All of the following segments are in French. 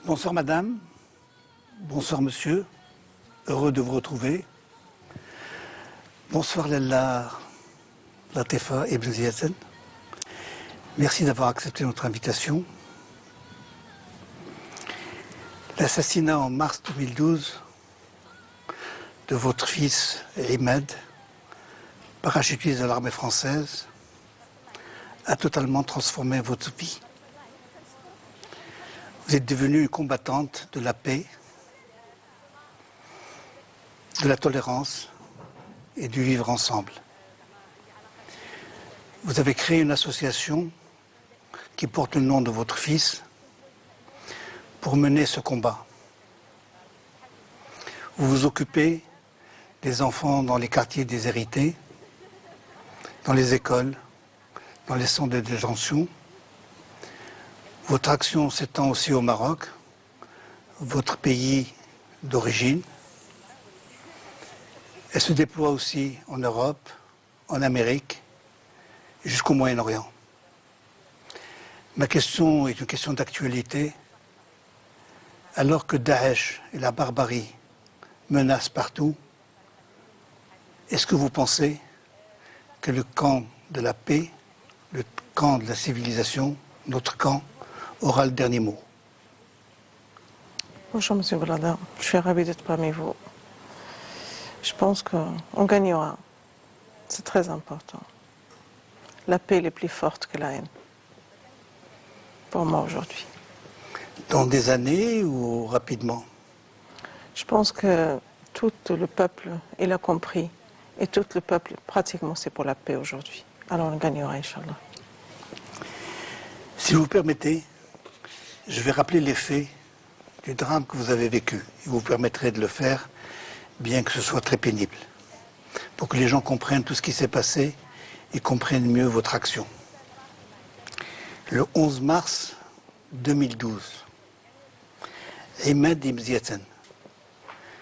Bonsoir madame, bonsoir monsieur, heureux de vous retrouver. Bonsoir Lella Latefa Ibn Ziyaten. Merci d'avoir accepté notre invitation. L'assassinat en mars 2012 de votre fils Imad, parachutiste de l'armée française, a totalement transformé votre vie. Vous êtes devenue une combattante de la paix, de la tolérance et du vivre ensemble. Vous avez créé une association qui porte le nom de votre fils pour mener ce combat. Vous vous occupez des enfants dans les quartiers déshérités, dans les écoles, dans les centres de détention. Votre action s'étend aussi au Maroc, votre pays d'origine. Elle se déploie aussi en Europe, en Amérique, jusqu'au Moyen-Orient. Ma question est une question d'actualité. Alors que Daesh et la barbarie menacent partout, est-ce que vous pensez que le camp de la paix, le camp de la civilisation, notre camp, aura le dernier mot? Bonjour Monsieur Brada, je suis ravie d'être parmi vous. Je pense qu'on gagnera. C'est très important. La paix est plus forte que la haine. Pour moi aujourd'hui. Dans des années ou rapidement? Je pense que tout le peuple, il a compris. Et tout le peuple, pratiquement, c'est pour la paix aujourd'hui. Alors on gagnera, Inch'Allah. Si vous permettez, je vais rappeler les faits du drame que vous avez vécu. Et vous permettrez de le faire, bien que ce soit très pénible, pour que les gens comprennent tout ce qui s'est passé et comprennent mieux votre action. Le 11 mars 2012, Imad Ibn Ziyaten,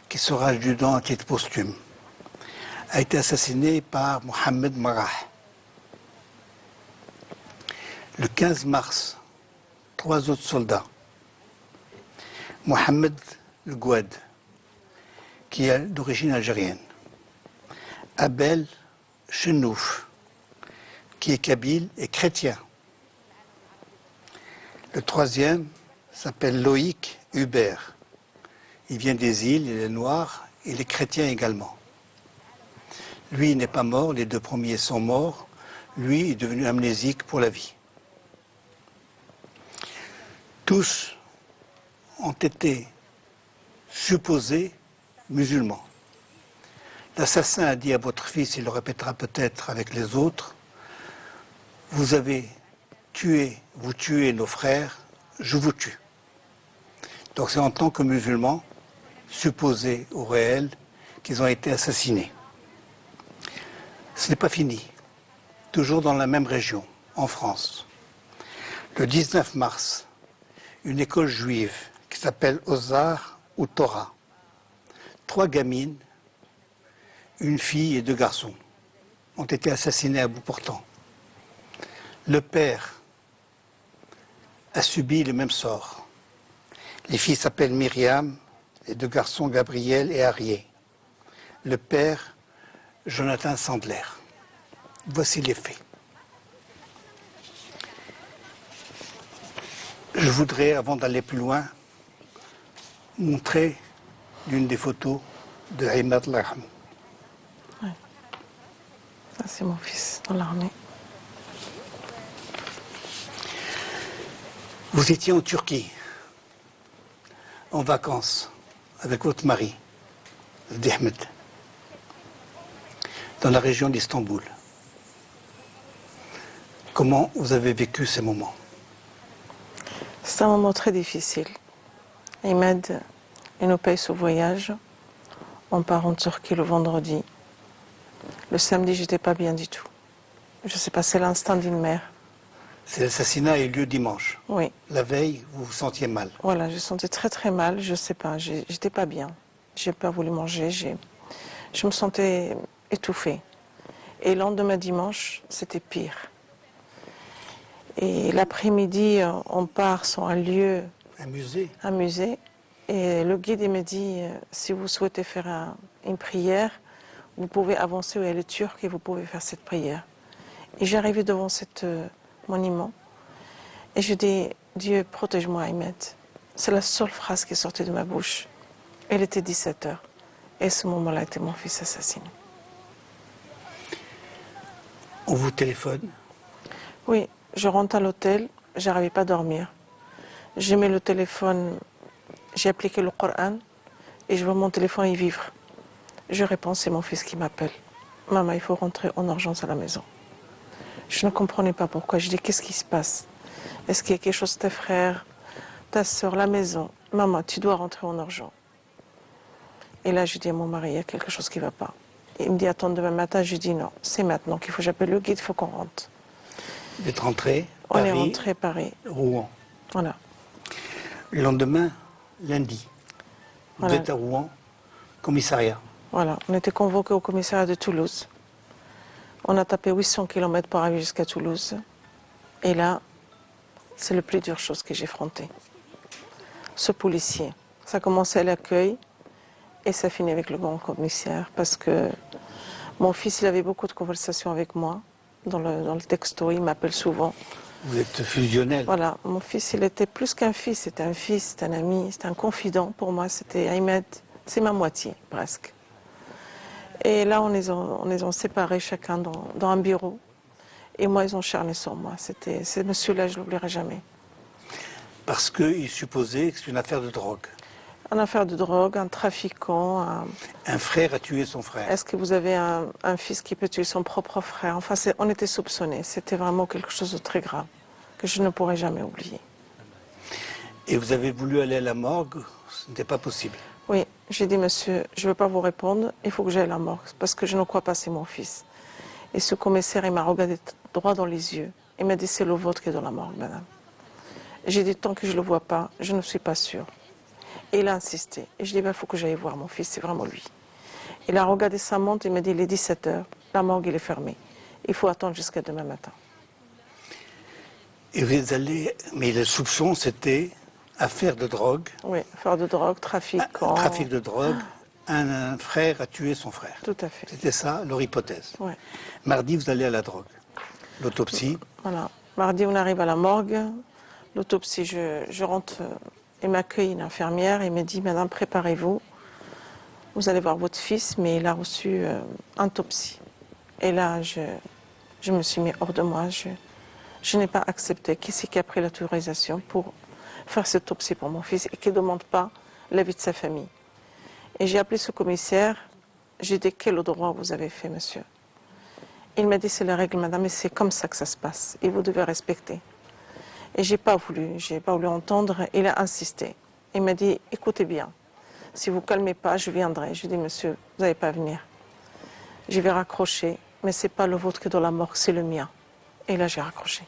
qui sera adjudant à titre posthume, a été assassiné par Mohamed Marah. Le 15 mars, 3 autres soldats, Mohamed Le Gouad, qui est d'origine algérienne, Abel Chenouf, qui est kabyle et chrétien. Le troisième s'appelle Loïc Hubert. Il vient des îles, il est noir, il est chrétien également. Lui, il n'est pas mort, les deux premiers sont morts. Lui est devenu amnésique pour la vie. Tous ont été supposés musulmans. L'assassin a dit à votre fils, il le répétera peut-être avec les autres, vous avez tué, vous tuez nos frères, je vous tue. Donc c'est en tant que musulmans, supposés au réel, qu'ils ont été assassinés. Ce n'est pas fini. Toujours dans la même région, en France. Le 19 mars, une école juive qui s'appelle Ozar ou Torah. 3 gamines, une fille et 2 garçons, ont été assassinés à bout portant. Le père a subi le même sort. Les filles s'appellent Myriam, les 2 garçons Gabriel et Arié. Le père, Jonathan Sandler. Voici les faits. Je voudrais, avant d'aller plus loin, montrer l'une des photos de Imad Laham. Ouais. Ça, c'est mon fils dans l'armée. Vous étiez en Turquie, en vacances, avec votre mari, Dihmed, dans la région d'Istanbul. Comment vous avez vécu ces moments? C'est un moment très difficile. Imad, il nous paye ce voyage. On part en Turquie le vendredi. Le samedi, j'étais pas bien du tout. Je sais pas, c'est l'instinct d'une mère. L'assassinat a eu lieu dimanche. Oui. La veille, vous vous sentiez mal. Voilà, je sentais très très mal, je sais pas, j'étais pas bien. J'ai pas voulu manger, je me sentais étouffée. Et le lendemain dimanche, c'était pire. Et l'après-midi, on part sur un lieu Un musée? Un musée. Et le guide il me dit, si vous souhaitez faire une prière, vous pouvez avancer où il y a les Turcs et vous pouvez faire cette prière. Et j'arrivais devant cet monument et je dis, Dieu, protège-moi, Ahmed. C'est la seule phrase qui est sortie de ma bouche. Il était 17 heures. Et à ce moment-là était mon fils assassiné. On vous téléphone? Oui, je rentre à l'hôtel, j'arrivais pas à dormir. J'ai mis le téléphone, j'ai appliqué le Coran et je vois mon téléphone y vivre. Je réponds, c'est mon fils qui m'appelle. Maman, il faut rentrer en urgence à la maison. Je ne comprenais pas pourquoi. Je dis, qu'est-ce qui se passe? Est-ce qu'il y a quelque chose, tes frères, ta soeur, la maison? Maman, tu dois rentrer en urgence. Et là, je dis à mon mari, il y a quelque chose qui ne va pas. Il me dit, attends demain matin. Je dis, non, c'est maintenant qu'il faut que j'appelle le guide, il faut qu'on rentre. Vous êtes rentré? On est rentré Paris. Rouen. Voilà. Le lendemain, lundi, vous Voilà. êtes à Rouen, commissariat. Voilà, on était convoqués au commissariat de Toulouse. On a tapé 800 km pour arriver jusqu'à Toulouse. Et là, c'est la plus dure chose que j'ai affrontée. Ce policier, ça a commencé à l'accueil et ça finit avec le grand commissaire parce que mon fils, il avait beaucoup de conversations avec moi dans le texto, il m'appelle souvent. Vous êtes fusionnel. Voilà, mon fils, il était plus qu'un fils, c'était un fils, c'était un ami, c'était un confident pour moi, c'était Ahmed, c'est ma moitié presque. Et là, on les a séparés chacun dans un bureau. Et moi, ils ont charné sur moi. Ce monsieur-là, je ne l'oublierai jamais. Parce qu'il supposait que c'est une affaire de drogue. Une affaire de drogue, un trafiquant. Un frère a tué son frère. Est-ce que vous avez un fils qui peut tuer son propre frère? Enfin, on était soupçonnés. C'était vraiment quelque chose de très grave que je ne pourrai jamais oublier. Et vous avez voulu aller à la morgue, ce n'était pas possible. Oui, j'ai dit, monsieur, je ne veux pas vous répondre, il faut que j'aille à la morgue, parce que je ne crois pas c'est mon fils. Et ce commissaire, il m'a regardé droit dans les yeux. Il m'a dit, c'est le vôtre qui est dans la morgue, madame. J'ai dit, tant que je ne le vois pas, je ne suis pas sûre. Et il a insisté. Et je dis, il faut que j'aille voir mon fils, c'est vraiment lui. Il a regardé sa montre, il m'a dit, il est 17 heures, la morgue, elle est fermée. Il faut attendre jusqu'à demain matin. Et vous êtes allé, mais le soupçon, c'était affaire de drogue. Oui, affaire de drogue, trafiquant. Trafic de drogue. Un frère a tué son frère. Tout à fait. C'était ça, leur hypothèse. Ouais. Mardi, vous allez à la drogue. L'autopsie. Voilà. Mardi, on arrive à la morgue. L'autopsie, je rentre et m'accueille une infirmière et me dit, madame, préparez-vous. Vous allez voir votre fils, mais il a reçu une autopsie. Et là, je me suis mis hors de moi. Je n'ai pas accepté. Qui c'est qui a pris l'autorisation pour faire cette autopsie pour mon fils et qui ne demande pas l'avis de sa famille? Et j'ai appelé ce commissaire. J'ai dit, quel droit vous avez fait, monsieur? Il m'a dit, c'est la règle, madame, et c'est comme ça que ça se passe. Et vous devez respecter. Et j'ai pas voulu entendre. Il a insisté. Il m'a dit, écoutez bien, si vous ne calmez pas, je viendrai. Je dis, monsieur, vous n'allez pas venir. Je vais raccrocher, mais ce n'est pas le vôtre qui est dans la morgue, c'est le mien. Et là, j'ai raccroché.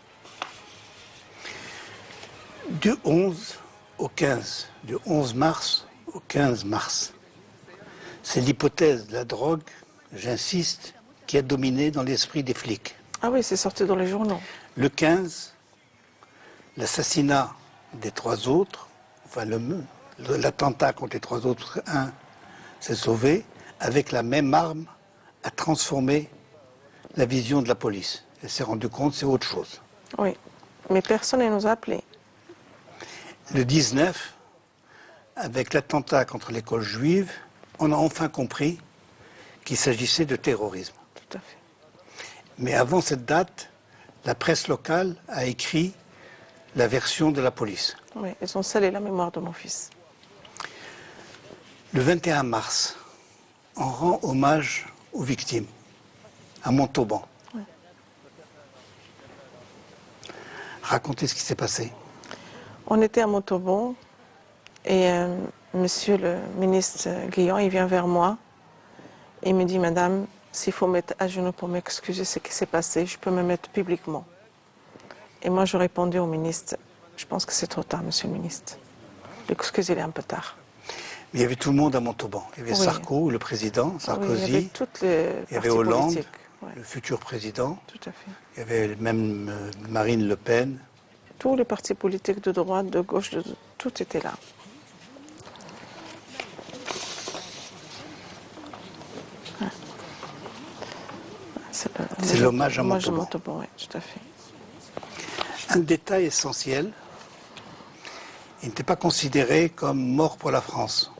Du 11 au 15, du 11 mars au 15 mars, c'est l'hypothèse de la drogue, j'insiste, qui a dominé dans l'esprit des flics. Ah oui, c'est sorti dans les journaux. Le 15, l'assassinat des trois autres, enfin l'attentat contre les trois autres, un s'est sauvé, avec la même arme a transformé la vision de la police. Elle s'est rendue compte que c'est autre chose. Oui, mais personne ne nous a appelés. Le 19, avec l'attentat contre l'école juive, on a enfin compris qu'il s'agissait de terrorisme. Tout à fait. Mais avant cette date, la presse locale a écrit la version de la police. Oui, ils ont scellé la mémoire de mon fils. Le 21 mars, on rend hommage aux victimes, à Montauban. Oui. Racontez ce qui s'est passé. On était à Montauban et monsieur le ministre Guillon, il vient vers moi et il me dit, madame, s'il faut mettre à genoux pour m'excuser ce qui s'est passé, je peux me mettre publiquement. Et moi, je répondais au ministre, je pense que c'est trop tard, monsieur le ministre. L'excuse, il est un peu tard. Mais il y avait tout le monde à Montauban. Il y avait Oui. Sarko, le président, Sarkozy, Oui, il y avait toutes les il y avait partis Hollande, politiques. Ouais, le futur président, tout à fait. il y avait même Marine Le Pen. Tous les partis politiques de droite, de gauche, tout était là. C'est l'hommage à Montauban. Montauban, oui, tout à fait. Un détail essentiel, il n'était pas considéré comme mort pour la France.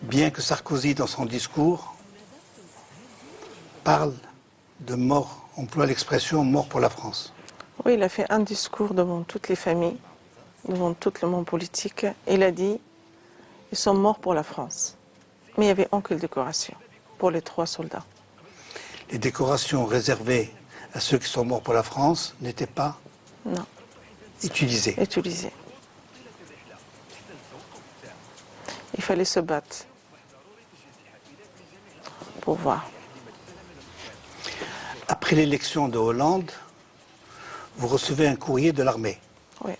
Bien que Sarkozy, dans son discours, parle de mort, emploie l'expression mort pour la France. Oui, il a fait un discours devant toutes les familles, devant tout le monde politique. Et il a dit, ils sont morts pour la France. Mais il n'y avait aucune décoration pour les 3 soldats. Les décorations réservées à ceux qui sont morts pour la France n'étaient pas Non. utilisées. Utilisées. Il fallait se battre pour voir. Après l'élection de Hollande, vous recevez un courrier de l'armée. Oui.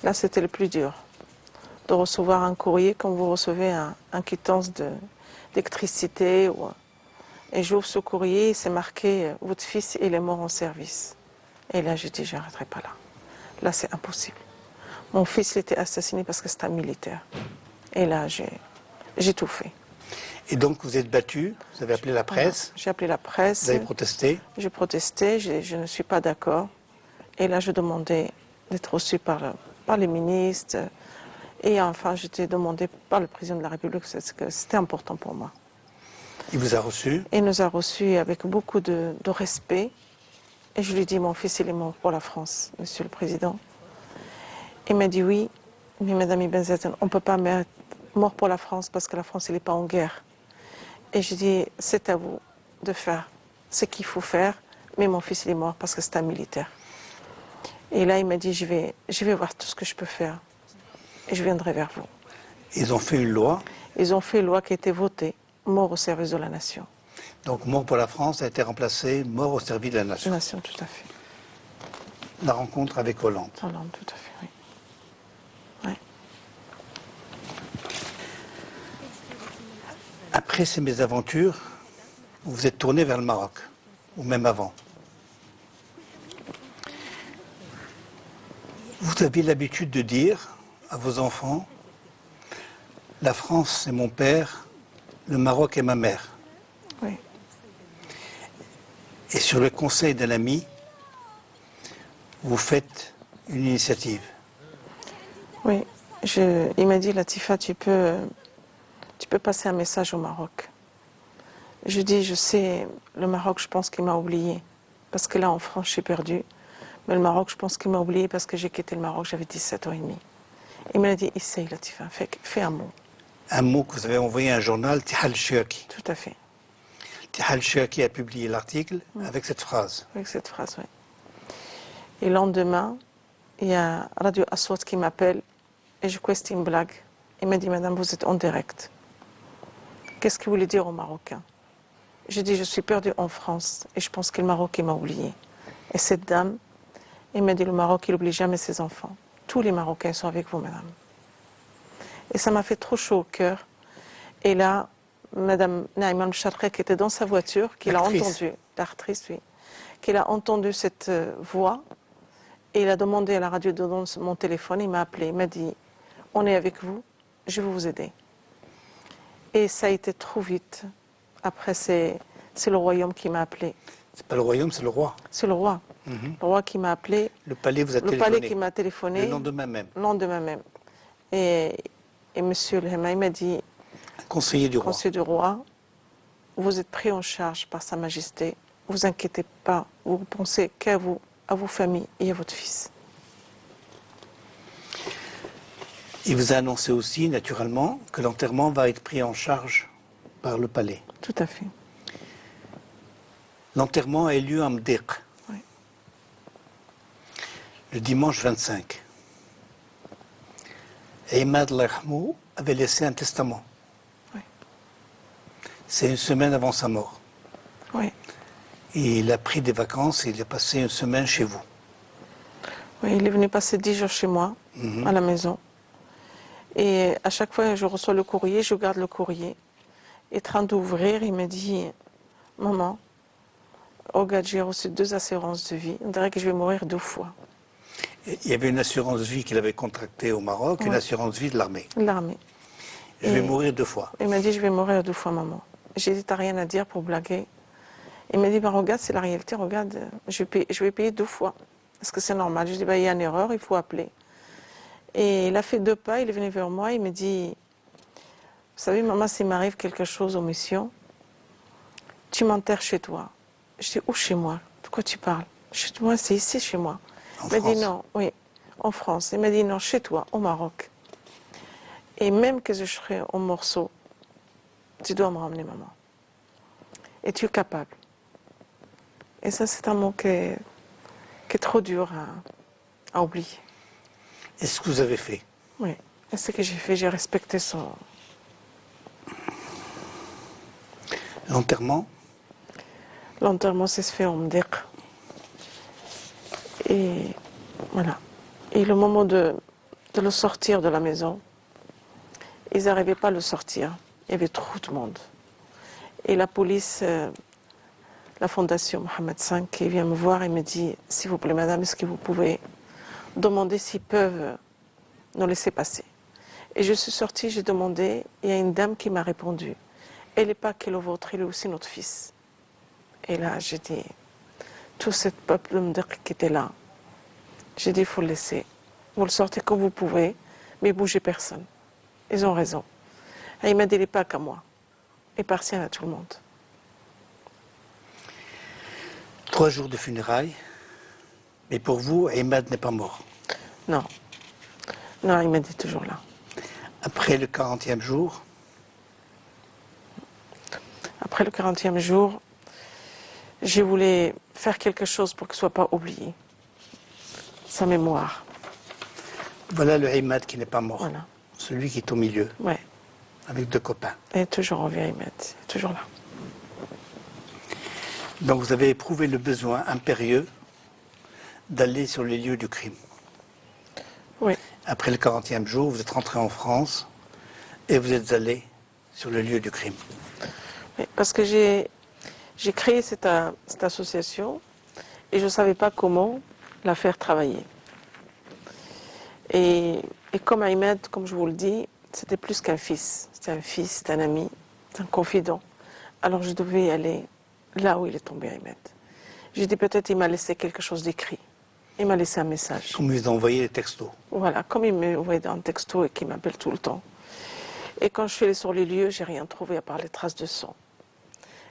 Là, c'était le plus dur, de recevoir un courrier comme vous recevez un quittance d'électricité. Et j'ouvre ce courrier, c'est marqué « Votre fils, il est mort en service ». Et là, j'ai dit « Je n'arrêterai pas là. Là, c'est impossible. Mon fils, il était assassiné parce que c'était un militaire. » Et là, j'ai tout fait. Et donc, vous êtes battu, vous avez appelé la presse, J'ai appelé la presse. vous avez protesté. J'ai protesté, je ne suis pas d'accord. Et là, je demandais d'être reçu par les ministres. Et enfin, j'étais demandé par le président de la République, parce que c'était important pour moi. Il vous a reçu. Il nous a reçus avec beaucoup de respect. Et je lui ai dit, mon fils, il est mort pour la France, monsieur le président. Il m'a dit, oui, mais madame Ibn Zaiden, on ne peut pas mettre mort pour la France parce que la France, elle n'est pas en guerre. Et je dis, c'est à vous de faire ce qu'il faut faire, mais mon fils, il est mort parce que c'est un militaire. Et là, il m'a dit, je vais voir tout ce que je peux faire. Et je viendrai vers vous. Ils ont fait une loi. Ils ont fait une loi qui a été votée, mort au service de la nation. Donc, mort pour la France a été remplacé mort au service de la nation. Nation, tout à fait. La rencontre avec Hollande. Hollande, tout à fait, oui. Ouais. Après ces mésaventures, vous vous êtes tourné vers le Maroc, ou même avant. Vous aviez l'habitude de dire à vos enfants, la France c'est mon père, le Maroc est ma mère. Oui. Et sur le conseil d'un ami, vous faites une initiative. Oui, il m'a dit, Latifa, tu peux passer un message au Maroc. Je dis, je sais, le Maroc, je pense qu'il m'a oublié. Parce que là, en France, je suis perdue. Mais le Maroc, je pense qu'il m'a oublié parce que j'ai quitté le Maroc, j'avais 17 ans et demi. Il m'a dit, essaye, Latifa, fais un mot. Un mot que vous avez envoyé à un journal, Tihal Shirki. Tout à fait. Tihal Shirki a publié l'article avec cette phrase. Avec cette phrase, oui. Et le lendemain, il y a Radio Aswat qui m'appelle et je question une blague. Il m'a dit, madame, vous êtes en direct. Qu'est-ce que vous voulez dire aux Marocains? J'ai dit, je suis perdue en France et je pense que le Maroc, il m'a oublié. Et cette dame, elle m'a dit, le Maroc, il n'oublie jamais ses enfants. Tous les Marocains sont avec vous, madame. Et ça m'a fait trop chaud au cœur. Et là, madame Naïma Mcharrek, qui était dans sa voiture, qui l'a entendu, l'actrice, oui, qui a entendu cette voix, et il a demandé à la radio de donner mon téléphone, il m'a appelé, il m'a dit, on est avec vous, je vais vous aider. Et ça a été trop vite. Après, c'est le royaume qui m'a appelé. C'est pas le royaume, c'est le roi. C'est le roi. Le roi qui m'a appelé. Le palais vous a téléphoné. Le palais qui m'a téléphoné. Le lendemain même. Le lendemain même. Et monsieur le Hema, il m'a dit, conseiller du roi. Conseiller du roi, vous êtes pris en charge par Sa Majesté. Vous inquiétez pas. Vous pensez qu'à vous, à vos familles et à votre fils. Il vous a annoncé aussi, naturellement, que l'enterrement va être pris en charge par le palais. Tout à fait. L'enterrement a eu lieu à Mdiq, Oui. le dimanche 25. Et Imad Lahmou avait laissé un testament. Oui. C'est une semaine avant sa mort. Oui. Et il a pris des vacances et il a passé une semaine chez vous. Oui, il est venu passer 10 jours chez moi, à la maison. Et à chaque fois que je reçois le courrier, je garde le courrier. Et en train d'ouvrir, il me dit, maman, regarde, j'ai reçu 2 assurances de vie. On dirait que je vais mourir 2 fois. Il y avait une assurance vie qu'il avait contractée au Maroc, une Ouais. assurance vie de l'armée. L'armée. Je vais Et- mourir 2 fois. Il m'a dit, je vais mourir 2 fois, maman. J'ai dit, t'as rien à dire pour blaguer. Il m'a dit, bah, regarde, c'est la réalité, regarde, je vais payer 2 fois. Est-ce que c'est normal? Je dis, bah, il y a une erreur, il faut appeler. Et il a fait 2 pas, il est venu vers moi, il me dit, vous savez, maman, s'il m'arrive quelque chose aux missions, tu m'enterres chez toi. Je dis, où chez moi? De quoi tu parles? Chez moi, c'est ici, chez moi. En Il m'a dit, France. non, oui, en France. Il m'a dit, non, chez toi, au Maroc. Et même que je serai en morceaux, tu dois me ramener, maman. Et tu es capable. Et ça, c'est un mot qui est trop dur à oublier. Et ce que vous avez fait? Oui. Et ce que j'ai fait, j'ai respecté son... L'enterrement? L'enterrement, c'est fait en Mdek. Et voilà. Et le moment de le sortir de la maison, ils n'arrivaient pas à le sortir. Il y avait trop de monde. Et la police, la fondation Mohamed V, qui vient me voir et me dit, s'il vous plaît, madame, est-ce que vous pouvez demander s'ils peuvent nous laisser passer? Et je suis sortie, j'ai demandé, il y a une dame qui m'a répondu, elle n'est pas que le vôtre, il est aussi notre fils. Et là, j'ai dit, tout ce peuple qui était là, j'ai dit, il faut le laisser. Vous le sortez comme vous pouvez, mais bougez personne. Ils ont raison. Et il m'a dit, il n'est pas qu'à moi. Il appartient à tout le monde. 3 jours de funérailles. Mais pour vous, Imad n'est pas mort. Non. Non, il m'a dit toujours là. Après le 40e jour, Après le 40e jour, j'ai voulu faire quelque chose pour qu'il ne soit pas oublié. Sa mémoire. voilà le Imad qui n'est pas mort. Voilà. Celui qui est au milieu, Ouais. avec 2 copains. Et toujours en vie, Ahmed. Il est toujours là. Donc vous avez éprouvé le besoin impérieux d'aller sur les lieux du crime. Oui. Après le 40e jour, vous êtes rentré en France et vous êtes allé sur le lieu du crime. Oui, parce que j'ai créé cette association et je ne savais pas comment la faire travailler. Et comme Ahmed, comme je vous le dis, c'était plus qu'un fils. C'était un fils, c'était un ami, c'était un confident. Alors je devais aller là où il est tombé, Ahmed. J'ai dit peut-être il m'a laissé quelque chose d'écrit. Il m'a laissé un message. Comme vous envoyez les textos. Voilà, comme il m'a envoyé un texto et qu'il m'appelle tout le temps. Et quand je suis allée sur les lieux, j'ai rien trouvé à part les traces de sang.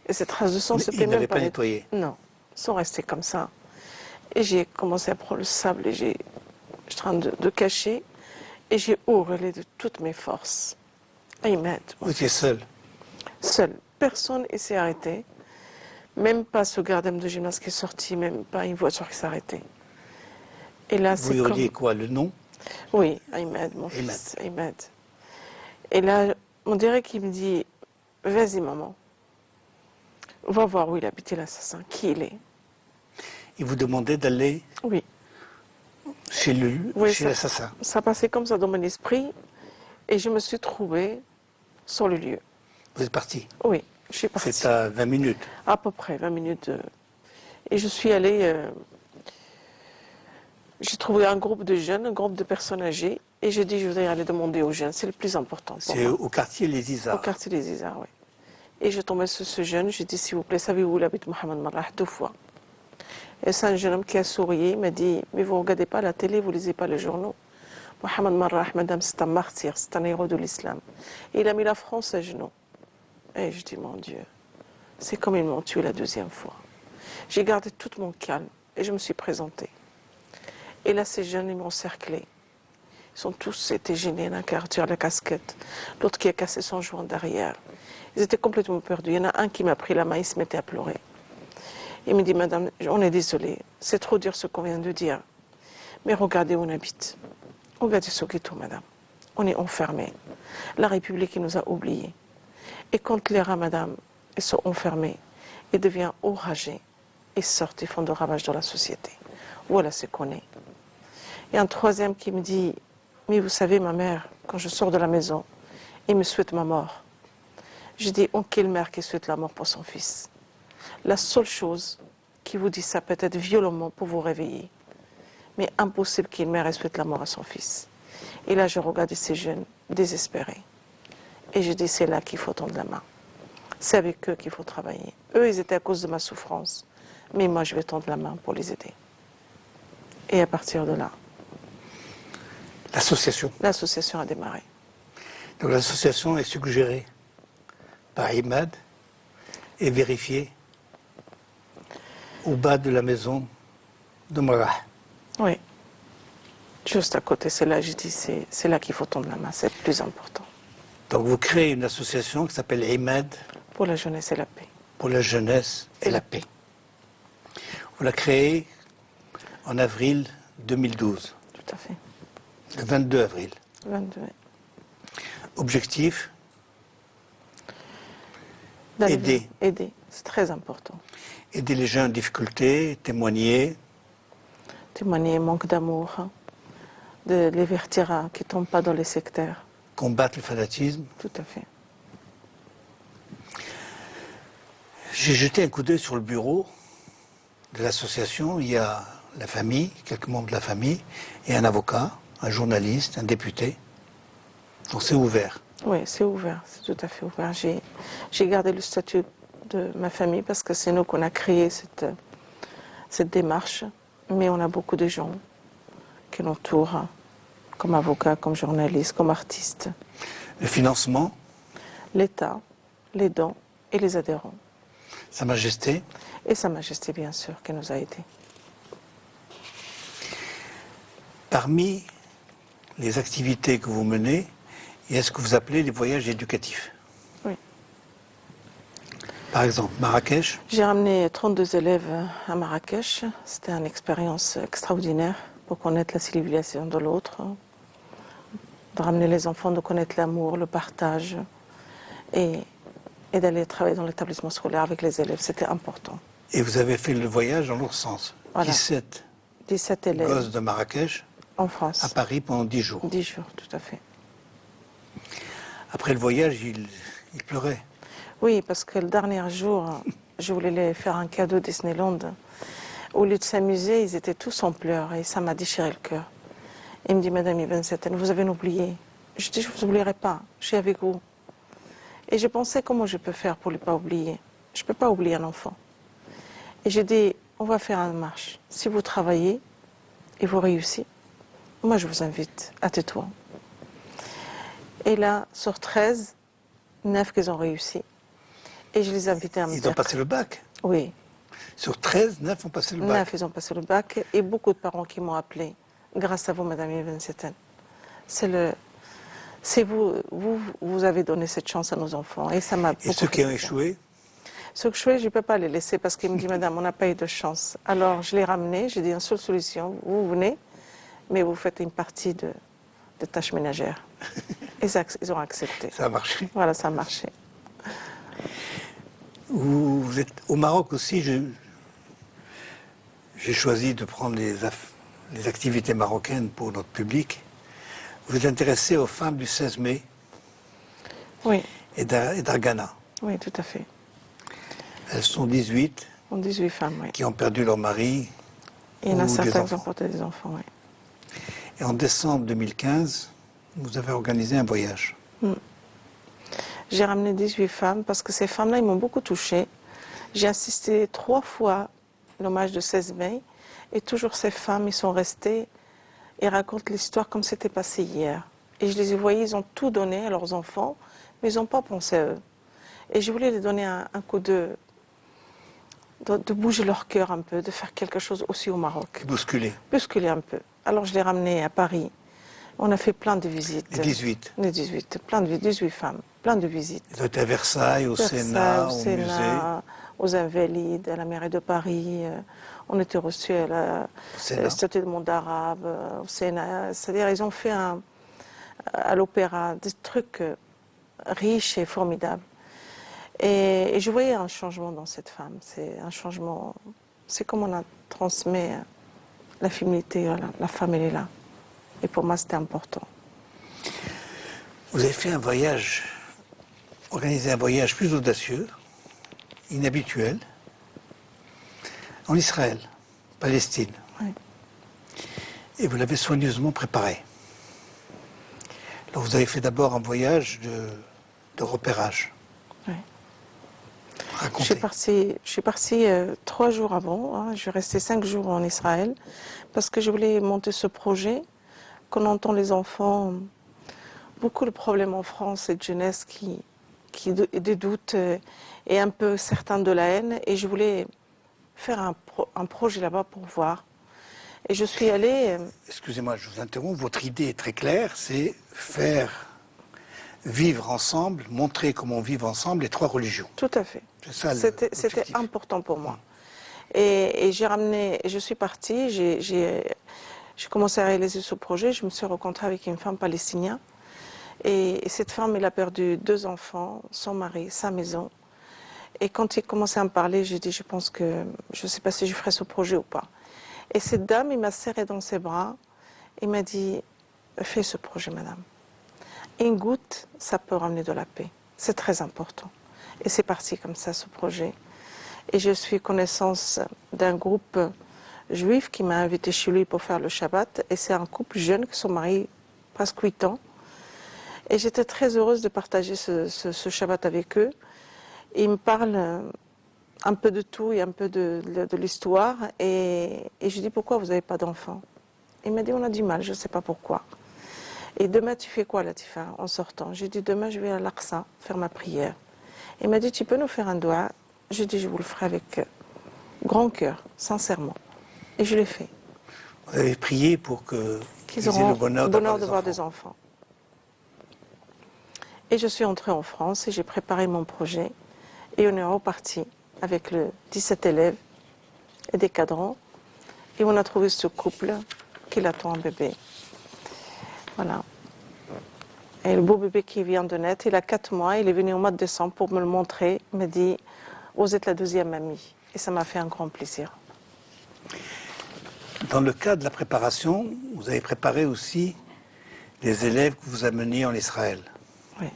Et ces traces de sang, Mais c'était il même n'avait pas pas nettoyé. Non, ils sont restés comme ça. Et j'ai commencé à prendre le sable et j'étais en train de cacher. Et j'ai hurlé de toutes mes forces. Ahmed, Vous étiez seul. seul. Personne ne s'est arrêté. Même pas ce gardien de gymnase qui est sorti, même pas une voiture qui s'est arrêtée. Et là, Vous c'est hurliez comme... quoi? Le nom? Oui, Ahmed, mon Ahmed. fils, Ahmed. Et là, on dirait qu'il me dit, vas-y maman, va voir où il habitait l'assassin, qui il est. Il vous demandait d'aller Oui, chez Oui, l'assassin. ça passait comme ça dans mon esprit et je me suis trouvée sur le lieu. Vous êtes parti. Oui, je suis partie. C'est à 20 minutes. À peu près 20 minutes. Et je suis allée... j'ai trouvé un groupe de jeunes, un groupe de personnes âgées et j'ai dit je voudrais aller demander aux jeunes, c'est le plus important pour C'est moi. au quartier Les Au Isards. quartier des Isards, oui. Et je tombais sur ce jeune, j'ai dit s'il vous plaît, savez-vous où il habite Mohamed Marrah 2 fois. Et c'est un jeune homme qui a souri, il m'a dit mais vous ne regardez pas la télé, vous ne lisez pas les journaux. Mohamed Marrah, madame, c'est un martyr, c'est un héros de l'islam. Et il a mis la France à genoux. Et je dis mon Dieu, c'est comme ils m'ont tué la 2e fois. J'ai gardé tout mon calme et je me suis présentée. Et là, ces jeunes, ils m'ont cerclé. Ils sont tous été gênés, l'un qui a retiré la casquette, l'autre qui a cassé son joint derrière. Ils étaient complètement perdus. Il y en a un qui m'a pris la main, il se mettait à pleurer. Il me dit, madame, on est désolé, c'est trop dur ce qu'on vient de dire. Mais regardez où on habite. Regardez ce ghetto, madame. On est enfermés. La République nous a oubliés. Et quand les rats, madame, ils sont enfermés, ils deviennent enragés. Ils sortent, ils font de ravages dans la société. Voilà ce qu'on est. Et un troisième qui me dit, mais vous savez, ma mère, quand je sors de la maison, il me souhaite ma mort. Je dis, quelle mère qui souhaite la mort pour son fils? La seule chose, qui vous dit ça peut-être violemment pour vous réveiller. Mais impossible qu'une mère souhaite la mort à son fils. Et là, je regardais ces jeunes désespérés. Et je dis, c'est là qu'il faut tendre la main. C'est avec eux qu'il faut travailler. Eux, ils étaient à cause de ma souffrance. Mais moi, je vais tendre la main pour les aider. Et à partir de là, l'association a démarré. Donc l'association est suggérée par Imad et vérifiée au bas de la maison de Marah. Oui. Juste à côté, c'est là, je dis, c'est là qu'il faut tendre la main, c'est le plus important. Donc vous créez une association qui s'appelle Imad Pour la jeunesse et la paix. pour la jeunesse et la paix. Vous la créez en avril 2012, Tout à fait. le 22 avril. 22. Objectif, Aider. Aider, c'est très important. aider les gens en difficulté, témoigner, Témoigner, manque d'amour, de les vertira qui ne tombent pas dans les sectaires. combattre le fanatisme. Tout à fait. J'ai jeté un coup d'œil sur le bureau de l'association. Il y a la famille, quelques membres de la famille, et un avocat, un journaliste, un député. Donc c'est ouvert. Oui, c'est ouvert, c'est tout à fait ouvert. J'ai gardé le statut de ma famille parce que c'est nous qu'on a créé cette démarche. Mais on a beaucoup de gens qui l'entourent, comme avocats, comme journalistes, comme artistes. Le financement, L'État, les dons et les adhérents. Sa Majesté. Et Sa Majesté, bien sûr, qui nous a aidés. Parmi les activités que vous menez, il y a ce que vous appelez les voyages éducatifs. Oui. Par exemple, Marrakech. J'ai ramené 32 élèves à Marrakech. C'était une expérience extraordinaire pour connaître la civilisation de l'autre, de ramener les enfants, de connaître l'amour, le partage et d'aller travailler dans l'établissement scolaire avec les élèves. C'était important. Et vous avez fait le voyage dans l'autre sens. Voilà. 17 élèves gosses de Marrakech en France. à Paris pendant 10 jours. 10 jours, tout à fait. Après le voyage, il pleurait. Oui, parce que le dernier jour, je voulais les faire un cadeau Disneyland. Au lieu de s'amuser, ils étaient tous en pleurs et ça m'a déchiré le cœur. Il me dit, Madame Ibn Satten, vous avez oublié. Je dis, je ne vous oublierai pas, je suis avec vous. Et je pensais, comment je peux faire pour ne pas oublier? Je ne peux pas oublier un enfant. Et j'ai dit, on va faire une marche. Si vous travaillez et vous réussissez, moi je vous invite à Tétouan. Et là, sur 13, 9 qu'ils ont réussi. Et je les invitais à me Ils ont passé le bac. Oui. Sur 13, 9 ont passé le bac. 9, ils ont passé le bac. Et beaucoup de parents qui m'ont appelé. Grâce à vous, Madame Ibn Satten. C'est vous avez donné cette chance à nos enfants. Et ça m'a beaucoup. Et ceux qui ont fait plaisir. échoué? Ceux qui ont échoué, je ne peux pas les laisser parce qu'il me dit, Madame, on n'a pas eu de chance. Alors, je l'ai ramené. J'ai dit, une seule solution. Vous venez, mais vous faites une partie de tâches ménagères. Ils ont accepté. Ça a marché. Voilà, ça a marché. Vous êtes au Maroc aussi. J'ai choisi de prendre les activités marocaines pour notre public. Vous êtes intéressé aux femmes du 16 mai Oui, et d'Argana. oui, tout à fait. Elles sont 18 On 18 femmes, oui. qui ont perdu leur mari Il y en a ou des certains qui ont enfants. porté des enfants, oui. Et en décembre 2015, vous avez organisé un voyage. J'ai ramené 18 femmes parce que ces femmes-là, ils m'ont beaucoup touchée. J'ai assisté 3 fois l'hommage de 16 mai et toujours ces femmes, ils sont restées et racontent l'histoire comme c'était passé hier. Et je les ai voyées, ils ont tout donné à leurs enfants, mais ils n'ont pas pensé à eux. Et je voulais les donner un coup de bouger leur cœur un peu, de faire quelque chose aussi au Maroc. Bousculé. Bousculer un peu. Alors je l'ai ramené à Paris. On a fait plein de visites. Les 18. Les 18, plein de 18 femmes, plein de visites. Ils ont été à Versailles, au Sénat, au musée. Aux Invalides, à la mairie de Paris. On était reçus à la Sénat. Statue du monde arabe, au Sénat. C'est-à-dire ils ont fait à l'opéra des trucs riches et formidables. Et je voyais un changement dans cette femme. C'est un changement. C'est comme on a transmis la féminité. Voilà. La femme, elle est là. Et pour moi, c'était important. Vous avez fait un voyage, organisé un voyage plus audacieux, inhabituel, en Israël, Palestine. Oui. Et vous l'avez soigneusement préparé. Alors vous avez fait d'abord un voyage de repérage. Oui. Racontez. Je suis partie 3 jours avant. Hein. Je suis restée 5 jours en Israël parce que je voulais monter ce projet. Qu'on entend les enfants, beaucoup de problèmes en France et de jeunesse qui des doutes et un peu certains de la haine. Et je voulais faire un projet là-bas pour voir. Et je suis allée. Excusez-moi, je vous interromps. Votre idée est très claire, c'est faire vivre ensemble, montrer comment vivent ensemble les 3 religions. Tout à fait. C'est ça C'était important pour moi. Et je suis partie, j'ai commencé à réaliser ce projet. Je me suis rencontrée avec une femme palestinienne. Et cette femme, elle a perdu 2 enfants, son mari, sa maison. Et quand il commençait à me parler, j'ai dit, je pense que je ne sais pas si je ferai ce projet ou pas. Et cette dame, il m'a serré dans ses bras. Il m'a dit, fais ce projet, madame. Une goutte, ça peut ramener de la paix. C'est très important. Et c'est parti comme ça, ce projet. Et je suis connaissance d'un groupe juif qui m'a invité chez lui pour faire le Shabbat. Et c'est un couple jeune qui sont mariés presque 8 ans. Et j'étais très heureuse de partager ce Shabbat avec eux. Ils me parlent un peu de tout et un peu de l'histoire. Et je dis, pourquoi vous n'avez pas d'enfants? Il m'a dit, on a du mal, je ne sais pas pourquoi. Et demain, tu fais quoi, Latifa, en sortant? J'ai dit, demain, je vais à l'Aqsa faire ma prière. Il m'a dit, tu peux nous faire un doigt? J'ai dit, je vous le ferai avec grand cœur, sincèrement. Et je l'ai fait. Vous avez prié pour qu'ils aient auront le bonheur de voir des enfants. Et je suis entrée en France et j'ai préparé mon projet. Et on est reparti avec 17 élèves et des cadrans. Et on a trouvé ce couple qui attend un bébé. Voilà. Et le beau bébé qui vient de naître, il a 4 mois. Il est venu au mois de décembre pour me le montrer. Il m'a dit, vous êtes la 2e mamie. Et ça m'a fait un grand plaisir. Dans le cas de la préparation, vous avez préparé aussi les élèves que vous ameniez en Israël. Oui.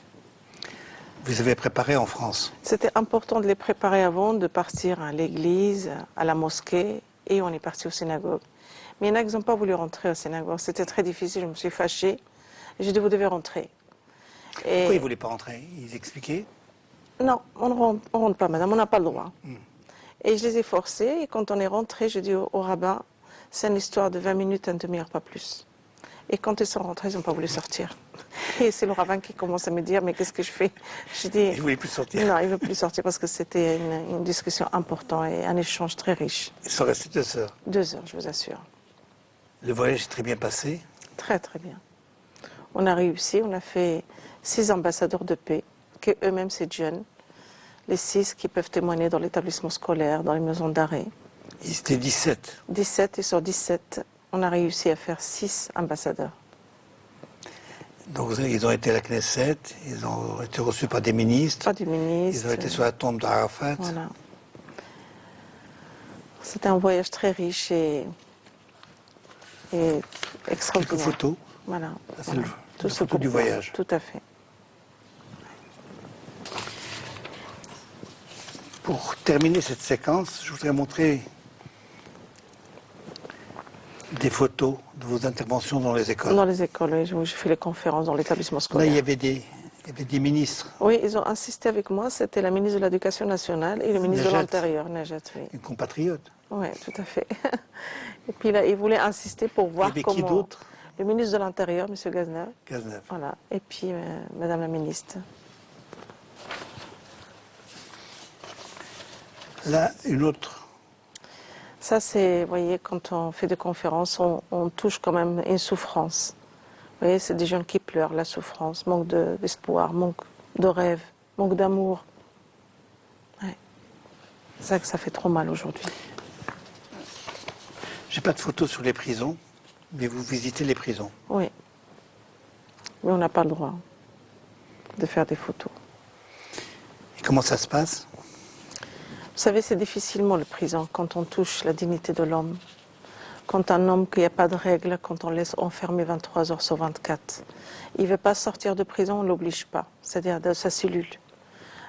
Vous avez préparé en France. C'était important de les préparer avant de partir à l'église, à la mosquée, et on est parti aux synagogues. Mais il y en a qui n'ont pas voulu rentrer aux synagogues. C'était très difficile, je me suis fâchée. J'ai dit, vous devez rentrer. Et Pourquoi ils ne voulaient pas rentrer? Ils expliquaient? non, on ne rentre pas, madame, on n'a pas le droit. Et je les ai forcés, et quand on est rentré, je dis au rabbin, c'est une histoire de 20 minutes, une demi-heure, pas plus. Et quand ils sont rentrés, ils n'ont pas voulu sortir. Et c'est le rabbin qui commence à me dire, mais qu'est-ce que je fais? Je dis, Ils ne voulaient plus sortir. non, il ne veut plus sortir parce que c'était une discussion importante et un échange très riche. Ils sont restés 2 heures. 2 heures, je vous assure. Le voyage est très bien passé. Très, très bien. On a réussi, on a fait 6 ambassadeurs de paix, qui eux-mêmes, c'est jeunes. Les 6 qui peuvent témoigner dans l'établissement scolaire, dans les maisons d'arrêt. Ils étaient 17. 17, et sur 17, on a réussi à faire 6 ambassadeurs. Donc ils ont été à la Knesset, ils ont été reçus par des ministres. Pas du ministre. Ils ont été sur la tombe d'Arafat. Voilà. C'était un voyage très riche et extraordinaire. Quelques photos. Voilà. Ça, c'est Voilà. le Tout ce photo du groupe-là. voyage. Tout à fait. Pour terminer cette séquence, je voudrais montrer des photos de vos interventions dans les écoles. Dans les écoles, oui, je fais les conférences dans l'établissement Là, scolaire. il y avait des ministres, Oui, ils ont insisté avec moi. C'était la ministre de l'Éducation nationale et le ministre de Najat. l'Intérieur, Najat. Oui. une compatriote. Oui, tout à fait. Et puis là, ils voulaient insister pour voir Il y avait comment... qui d'autre? Le ministre de l'Intérieur, M. Gaznev. Cazeneuve. Voilà. Et puis, Madame la ministre. Là, une autre. Ça, c'est, vous voyez, quand on fait des conférences, on touche quand même une souffrance. Vous voyez, c'est des gens qui pleurent, la souffrance, manque d'espoir, manque de rêve, manque d'amour. Ouais. C'est ça que ça fait trop mal aujourd'hui. J'ai pas de photos sur les prisons, mais vous visitez les prisons. Oui. Mais on n'a pas le droit de faire des photos. Et comment ça se passe? Vous savez, c'est difficilement le prison quand on touche la dignité de l'homme. Quand un homme, qu'il n'y a pas de règles, quand on laisse enfermer 23 heures sur 24. Il ne veut pas sortir de prison, on ne l'oblige pas, c'est-à-dire de sa cellule.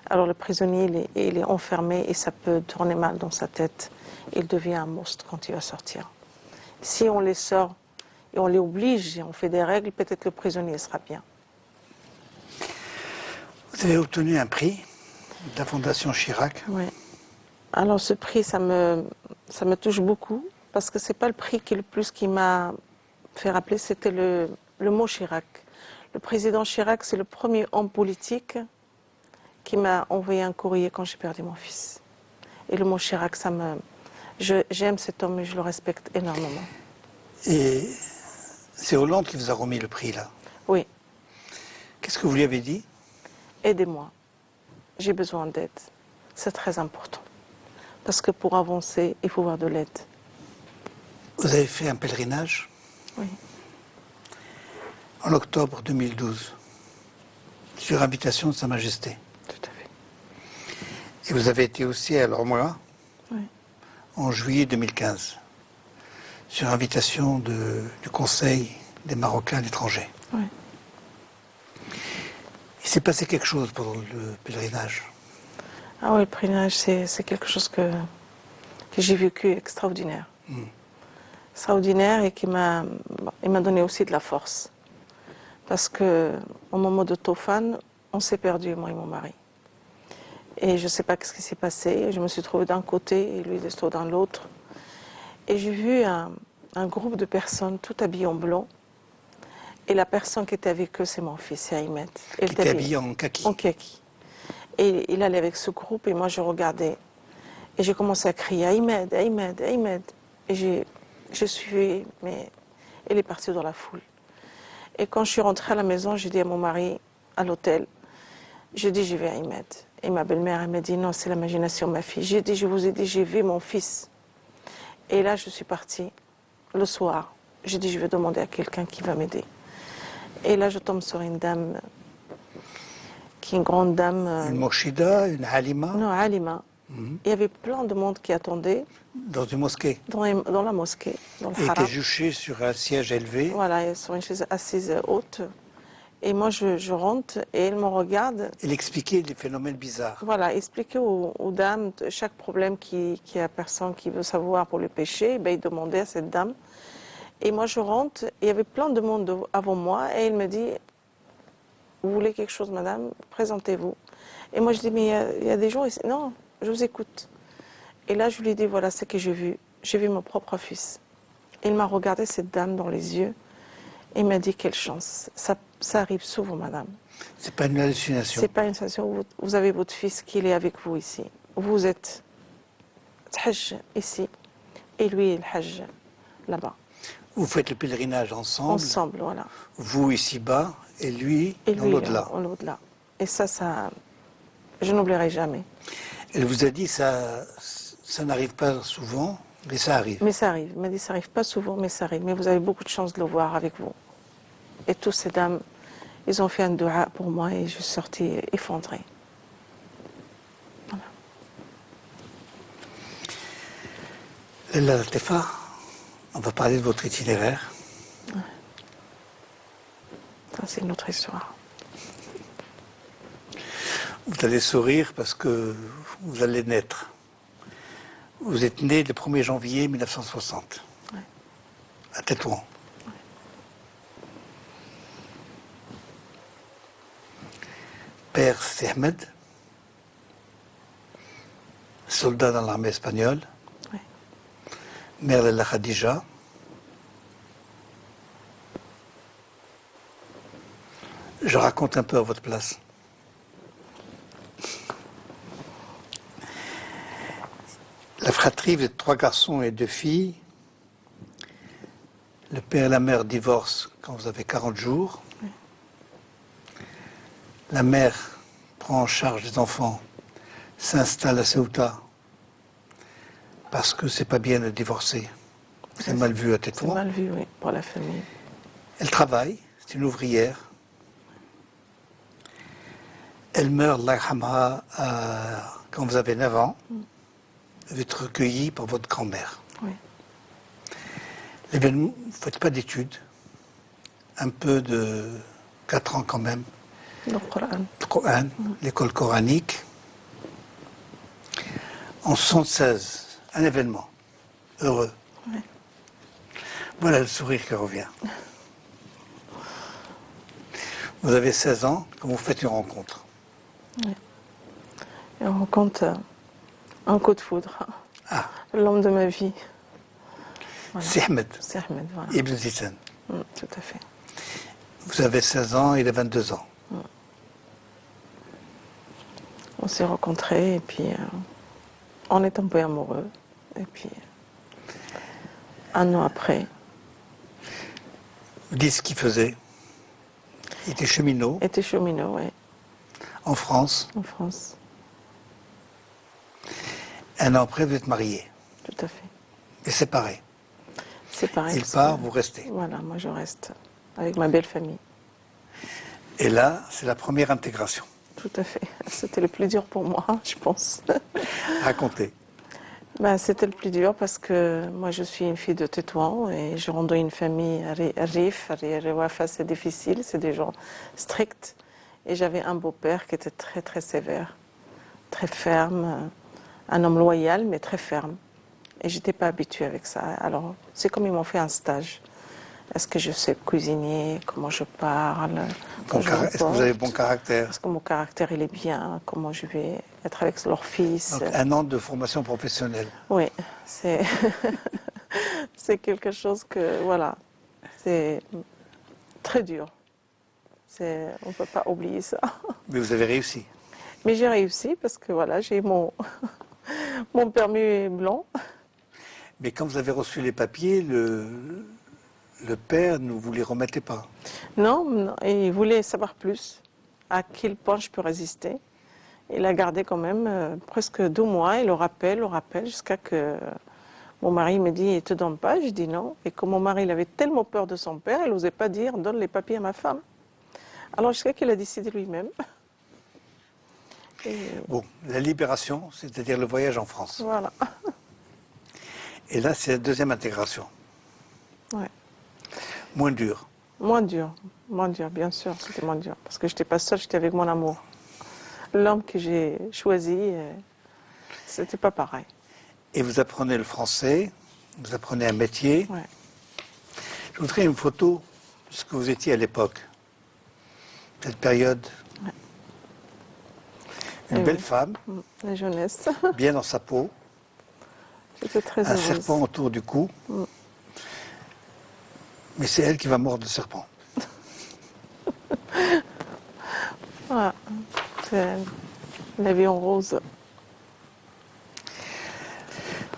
Alors le prisonnier, il est enfermé et ça peut tourner mal dans sa tête. Il devient un monstre quand il va sortir. Si on les sort et on les oblige et on fait des règles, peut-être le prisonnier sera bien. Vous avez obtenu un prix de la Fondation Chirac. Oui. Alors ce prix, ça me touche beaucoup parce que c'est pas le prix qui m'a fait rappeler, c'était le mot Chirac. Le président Chirac, c'est le premier homme politique qui m'a envoyé un courrier quand j'ai perdu mon fils. Et le mot Chirac, j'aime cet homme et je le respecte énormément. Et c'est Hollande qui vous a remis le prix là. Oui, Qu'est-ce que vous lui avez dit? aidez-moi. J'ai besoin d'aide. C'est très important. Parce que pour avancer, il faut avoir de l'aide. Vous avez fait un pèlerinage Oui. en octobre 2012, sur invitation de Sa Majesté. Tout à fait. Et vous avez été aussi à l'Ormois Oui. en juillet 2015, sur invitation du Conseil des Marocains à l'étranger. Oui. Il s'est passé quelque chose pendant le pèlerinage. Ah oui, le pèlerinage, c'est quelque chose que j'ai vécu extraordinaire. Extraordinaire et il m'a donné aussi de la force. Parce que au moment de Tofan, on s'est perdu, moi et mon mari. Et je ne sais pas ce qui s'est passé. Je me suis trouvée d'un côté et lui se trouve dans l'autre. Et j'ai vu un groupe de personnes tout habillées en blanc. Et la personne qui était avec eux, c'est mon fils, c'est Ahmed. Il était habillé en kaki. En kaki. Et il allait avec ce groupe et moi je regardais. Et j'ai commencé à crier Ahmed, Ahmed, Ahmed. Et je suivais, mais il est parti dans la foule. Et quand je suis rentrée à la maison, j'ai dit à mon mari, à l'hôtel, j'ai dit, je vais à Ahmed. Et ma belle-mère, elle m'a dit, non, c'est l'imagination de ma fille. J'ai dit, je vous ai dit, j'ai vu mon fils. Et là, je suis partie le soir. J'ai dit, je vais demander à quelqu'un qui va m'aider. Et là, je tombe sur une dame, qui est une grande dame. Une Mourchida, une Halima, Non, Alima. Il y avait plein de monde qui attendait dans une mosquée. dans la mosquée, dans le Et était haram. juchée sur un siège élevé. Voilà, elles sont une chaise assise haute. Et moi, je rentre et elle me regarde. Elle expliquait les phénomènes bizarres. Voilà, expliquer aux dames chaque problème qui a personne qui veut savoir pour le péché. Ben, il demandait à cette dame. Et moi, je rentre, et il y avait plein de monde avant moi, et il me dit, vous voulez quelque chose, madame? Présentez-vous. Et moi, je dis, mais il y a des gens ici. Non, je vous écoute. Et là, je lui dis, voilà ce que j'ai vu. J'ai vu mon propre fils. Il m'a regardé, cette dame, dans les yeux, et il m'a dit, quelle chance. Ça arrive souvent, madame. C'est pas une hallucination. C'est pas une sensation. Vous avez votre fils qui est avec vous ici. Vous êtes Hajj ici, et lui, il Hajj là-bas. Vous faites le pèlerinage ensemble. Ensemble, voilà. Vous ici-bas et lui Et dans lui, l'au-delà. en au-delà. Et ça, je n'oublierai jamais. Elle vous a dit ça n'arrive pas souvent, mais ça arrive. Mais ça arrive. Il m'a dit, ça arrive pas souvent, mais ça arrive. Mais vous avez beaucoup de chance de le voir avec vous. Et toutes ces dames, ils ont fait un dua pour moi et je suis sortie effondrée. Voilà. Laila Latefa, on va parler de votre itinéraire. Ça, c'est une autre histoire. Vous allez sourire parce que vous allez naître. Vous êtes né le 1er janvier 1960, Ouais. à Tétouan. Père, c'est Ahmed, soldat dans l'armée espagnole. Ouais. Mère, Laila Khadija. Je raconte un peu à votre place. La fratrie, vous êtes 3 garçons et 2 filles. Le père et la mère divorcent quand vous avez 40 jours. La mère prend en charge les enfants, s'installe à Ceuta parce que c'est pas bien de divorcer. C'est mal vu à C'est Tétouan. mal vu, oui, pour la famille. Elle travaille, c'est une ouvrière. Elle meurt, Allah yarhamha, quand vous avez 9 ans. Vous êtes recueilli par votre grand-mère. Oui. L'événement, vous ne faites pas d'études. Un peu de 4 ans quand même. Le Coran. Le Coran, l'école coranique. En 76, un événement heureux. Ouais. Voilà le sourire qui revient. Vous avez 16 ans quand vous faites une rencontre. Et on rencontre un coup de foudre, Ah, l'homme de ma vie. Voilà. c'est Ahmed, C'est Ahmed, voilà. Ibn Zizan. Tout à fait. Vous avez 16 ans, il a 22 ans. On s'est rencontrés et puis on est tombés amoureux. Et puis un an après, Vous dites ce qu'il faisait. Il était cheminot était cheminot, ouais, en France. en France. Un an après, vous êtes mariés Tout à fait. et séparés. C'est pareil. Il parce part, que, vous restez. voilà, moi je reste avec ma belle famille. Et là, c'est la première intégration. Tout à fait. C'était le plus dur pour moi, je pense. Racontez. Ben, c'était le plus dur parce que moi je suis une fille de Tétouan et je rentre dans une famille à Rif, à Wafa, c'est difficile, c'est des gens stricts. Et j'avais un beau-père qui était très très sévère, très ferme, un homme loyal mais très ferme. Et j'étais pas habituée avec ça. Alors c'est comme ils m'ont fait un stage. Est-ce que je sais cuisiner, comment je parle, quand je Est-ce que vous avez bon caractère? est-ce que mon caractère il est bien, comment je vais être avec leur fils. Donc, un an de formation professionnelle. Oui, c'est c'est quelque chose que voilà, c'est très dur. On peut pas oublier ça. Mais vous avez réussi. Mais j'ai réussi parce que voilà, j'ai mon mon permis blanc. Mais quand vous avez reçu les papiers, le père ne vous les remettait pas. Non, non, et il voulait savoir plus, à quel point je peux résister. Il a gardé quand même presque 2 mois, il le rappelle, jusqu'à que mon mari me dit, il te donne pas, je dis non. Et comme mon mari il avait tellement peur de son père, il n'osait pas dire, donne les papiers à ma femme. Alors jusqu'à qu'il a décidé lui-même. Et Bon, la libération, c'est-à-dire le voyage en France. voilà. Et là, c'est la deuxième intégration. Ouais. Moins dure. Moins dur, bien sûr, c'était moins dur. Parce que je n'étais pas seule, j'étais avec mon amour. L'homme que j'ai choisi, c'était pas pareil. Et vous apprenez le français, vous apprenez un métier. Ouais. Je voudrais une photo de ce que vous étiez à l'époque. Cette période. Ouais. Une Et belle oui. femme, La jeunesse. bien dans sa peau, J'étais très un heureuse. serpent autour du cou. Mais c'est elle qui va mordre le serpent. Voilà. C'est la vie en rose.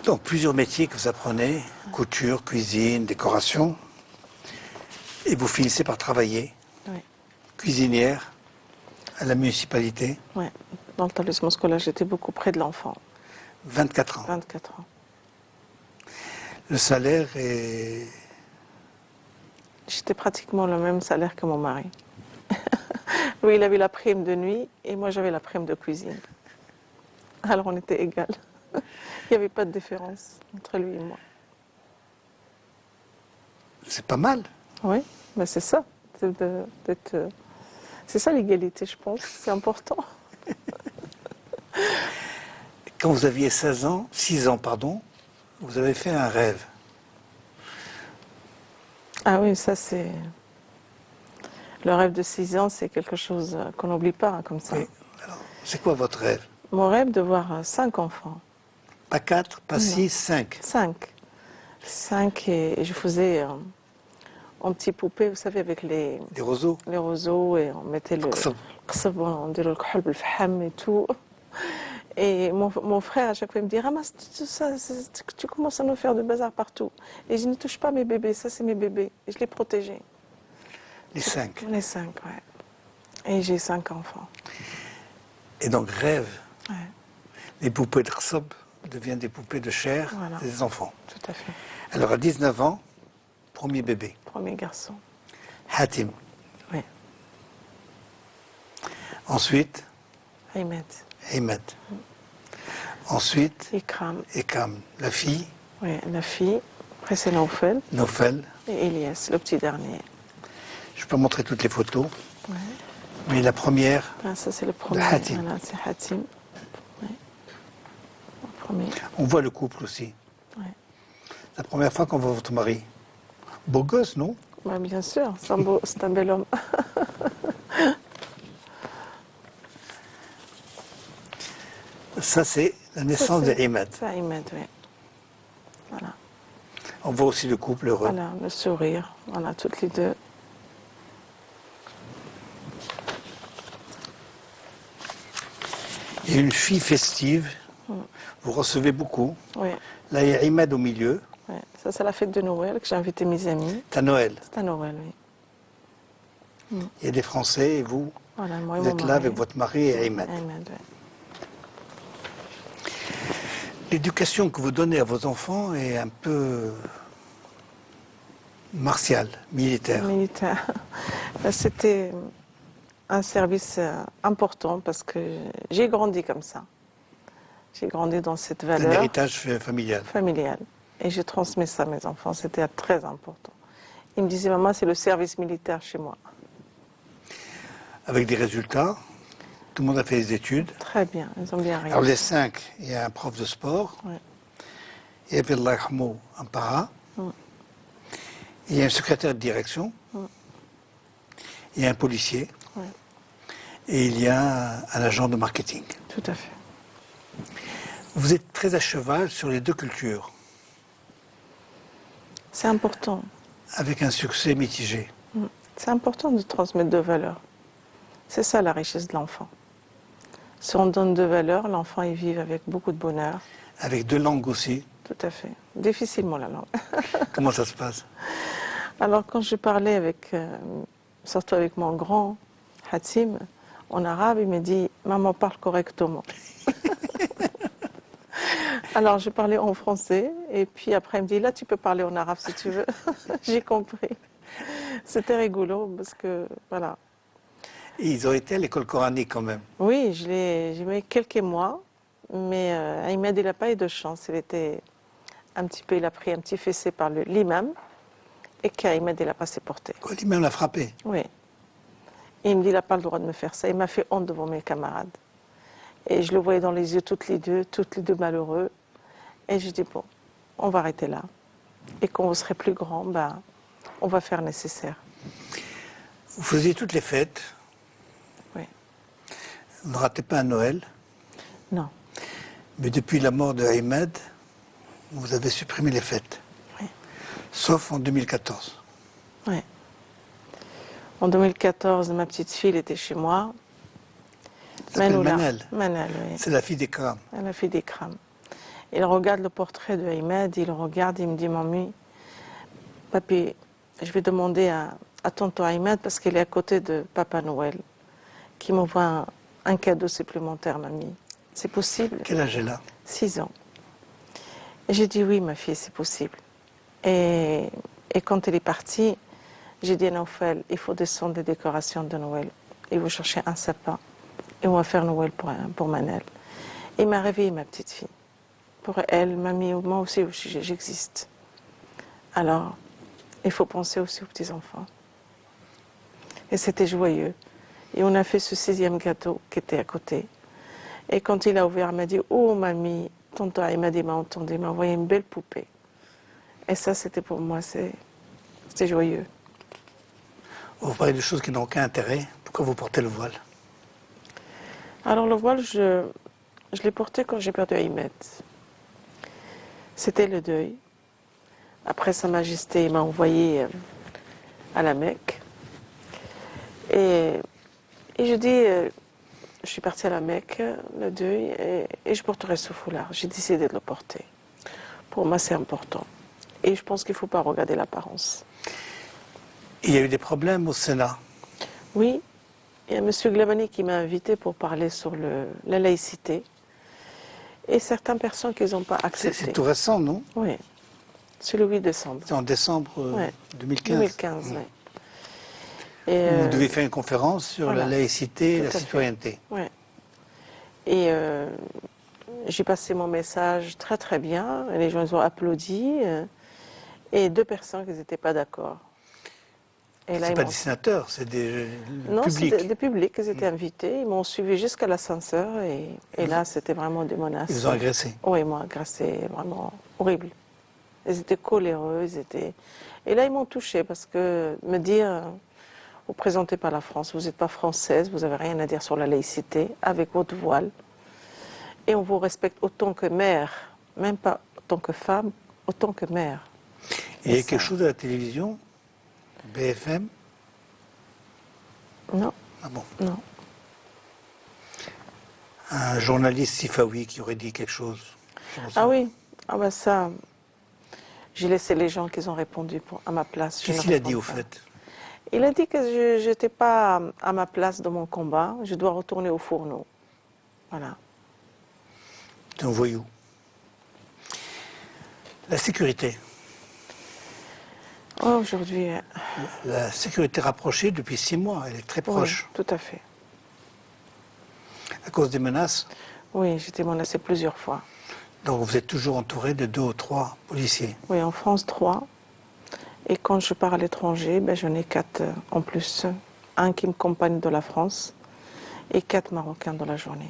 Donc plusieurs métiers que vous apprenez, couture, cuisine, décoration. Et vous finissez par travailler, Oui. cuisinière, à la municipalité, Ouais. Dans l'établissement scolaire, j'étais beaucoup près de l'enfant. 24 ans. 24 ans. Le salaire est... J'étais pratiquement le même salaire que mon mari. Lui, il avait la prime de nuit et moi, j'avais la prime de cuisine. Alors, on était égales. Il n'y avait pas de différence entre lui et moi. C'est pas mal. Oui, mais c'est ça. C'est ça l'égalité, je pense. C'est important. Quand vous aviez 6 ans, pardon, vous avez fait un rêve. Ah oui, ça c'est... Le rêve de 6 ans, c'est quelque chose qu'on n'oublie pas comme ça. Oui. Alors, c'est quoi votre rêve? Mon rêve de voir 5 enfants. Pas 4, pas 6, 5. 5. 5 et je faisais en petits poupées, vous savez, avec les roseaux. roseaux et on mettait le Qsab. qsab, on dirait le khol بالفحم et tout. Et mon frère, à chaque fois, il me dit, ramasse tout ça, tu commences à nous faire du bazar partout. Et je ne touche pas mes bébés, ça c'est mes bébés. Et je les protégeais. Les 5. Les 5, ouais. Et j'ai 5 enfants. Et donc rêve. Ouais, Les poupées de Qsab deviennent des poupées de chair Voilà. des enfants. tout à fait. Alors à 19 ans, premier bébé, Premier garçon. Hatim. Oui, Ensuite, Ahmed. Ahmed. Ensuite, Ikram. Ekam, la fille, Oui, la fille. Après c'est Naufel Nofel. et Elias, le petit dernier. Je peux montrer toutes les photos, Ouais. mais la première, Ah, ça c'est le premier. Hatim. Voilà, c'est Hatim. Ouais. premier. On voit le couple aussi. Ouais. La première fois qu'on voit votre mari. Beau gosse, non? Bah, bien sûr, c'est un bel homme. Ça, c'est la naissance de Imad. C'est Ahmed, oui. Voilà. On voit aussi le couple heureux. Voilà, le sourire. Voilà, toutes les deux. Et une fille festive. Vous recevez beaucoup. Oui, Là, il y a Imad au milieu. oui. Ça, c'est la fête de Noël que j'ai invité mes amis. C'est à Noël. C'est à Noël, oui. Il y a des Français et vous, Voilà, moi et vous mon êtes là mari. avec votre mari et Imad. Ahmed, oui. L'éducation que vous donnez à vos enfants est un peu martiale, militaire. Militaire. C'était un service important parce que j'ai grandi comme ça. J'ai grandi dans cette Un valeur héritage familial. familiale. Et j'ai transmis ça à mes enfants. C'était très important. Ils me disaient, maman, c'est le service militaire chez moi. Avec des résultats. Tout le monde a fait des études. Très bien, ils ont bien réussi. Alors les 5, il y a un prof de sport. Ouais. Il y avait Allah yarhamou, un para. Il y a un secrétaire de direction. Il y a un policier. Ouais. Et il y a un agent de marketing. Tout à fait. Vous êtes très à cheval sur les deux cultures, C'est important. avec un succès mitigé. C'est important de transmettre deux valeurs. C'est ça la richesse de l'enfant. Si on donne deux valeurs, l'enfant y vit avec beaucoup de bonheur. Avec deux langues aussi. Tout à fait. Difficilement la langue. Comment ça se passe? Alors quand je parlais avec, surtout avec mon grand, Hatim, en arabe, il me dit « Maman parle correctement ». Alors je parlais en français et puis après il me dit « Là tu peux parler en arabe si tu veux ». J'ai compris. C'était rigolo parce que, voilà. Et ils ont été à l'école coranique quand même. Oui, j'ai mis quelques mois, mais Ahmed, il n'a pas eu de chance. Il a pris un petit fessé par l'imam et qu'Ahmed, il n'a pas supporté. Quoi, l'imam l'a frappé. Oui. Et il me dit, il n'a pas le droit de me faire ça. Il m'a fait honte devant mes camarades. Et je le voyais dans les yeux, toutes les deux malheureux. Et je dis, bon, on va arrêter là. Et quand vous serez plus grand, ben, on va faire nécessaire. Vous faisiez toutes les fêtes. Oui. Vous ne ratez pas un Noël. Non. Mais depuis la mort de Ahmed, vous avez supprimé les fêtes. Oui. Sauf en 2014. Oui. En 2014, ma petite fille elle était chez moi. Elle s'appelle Manoula. Manal. Manal, oui. C'est la fille d'Ekram. Elle a fait des crânes. Il regarde le portrait de Ahmed, il regarde, il me dit, mamie, papi, je vais demander à tonton Ahmed, parce qu'il est à côté de Papa Noël, qui m'envoie un cadeau supplémentaire, mamie. C'est possible? Quel âge elle a? 6 ans. Et j'ai dit, oui, ma fille, c'est possible. Et quand elle est partie, j'ai dit à Naufel, il faut descendre des décorations de Noël. Il faut chercher un sapin. Et on va faire Noël pour Manel. Il m'a réveillé ma petite fille. Pour elle, mamie, moi aussi, j'existe. Alors, il faut penser aussi aux petits-enfants. Et c'était joyeux. Et on a fait ce 6e gâteau qui était à côté. Et quand il a ouvert, il m'a dit, oh mamie, tonton, il m'a dit, m'a entendu, il m'a envoyé une belle poupée. Et ça, c'était pour moi, c'était joyeux. Vous parlez de choses qui n'ont aucun intérêt. Pourquoi vous portez le voile? Alors le voile, je l'ai porté quand j'ai perdu Ahmed. C'était le deuil. Après, Sa Majesté m'a envoyé à la Mecque. Et je dis, je suis partie à la Mecque, le deuil, et je porterai ce foulard. J'ai décidé de le porter. Pour moi, c'est important. Et je pense qu'il ne faut pas regarder l'apparence. Il y a eu des problèmes au Sénat. Oui, il y a M. Glabani qui m'a invité pour parler sur la laïcité. Et certaines personnes qui n'ont pas accepté. C'est tout récent, non? Oui, c'est le 8 décembre. C'est en décembre Ouais. 2015. 2015, oui. Et, Vous devez faire une conférence sur voilà. la laïcité et Tout la à fait. citoyenneté. Ouais. Et j'ai passé mon message très très bien. Les gens ils ont applaudi. Et 2 personnes qui n'étaient pas d'accord. Et là, C'est ils pas m'ont... des sénateurs, c'est des Non, c'est publics. des publics, ils étaient invités. Ils m'ont suivi jusqu'à l'ascenseur et là, c'était vraiment des Ils menaces. vous ont agressé. Oui, ils m'ont agressé, vraiment horrible. Ils étaient coléreux, ils étaient... Et là, ils m'ont touchée parce que me dire, vous ne présentez pas la France, vous n'êtes pas française, vous n'avez rien à dire sur la laïcité, avec votre voile. Et on vous respecte autant que mère, même pas autant que femme, autant que mère. Il y a Et quelque ça- chose à la télévision, BFM. Non, Ah bon. non. Un journaliste Sifawi qui aurait dit quelque chose. Ah oui, ah ben ça, j'ai laissé les gens qui ont répondu à ma place. Je ne Qu'est-ce qu'il a dit réponds au pas. fait? Il a dit que je n'étais pas à ma place dans mon combat, je dois retourner au fourneau. Voilà. C'est un voyou. La sécurité. Oh, aujourd'hui, La sécurité rapprochée depuis 6 mois, elle est très oui, proche. tout à fait. À cause des menaces, Oui, j'étais menacée plusieurs fois. donc vous êtes toujours entouré de 2 ou 3 policiers. Oui, en France, 3. Et quand je pars à l'étranger, ben, j'en ai 4 en plus. Un qui me compagne de la France et 4 Marocains dans la journée.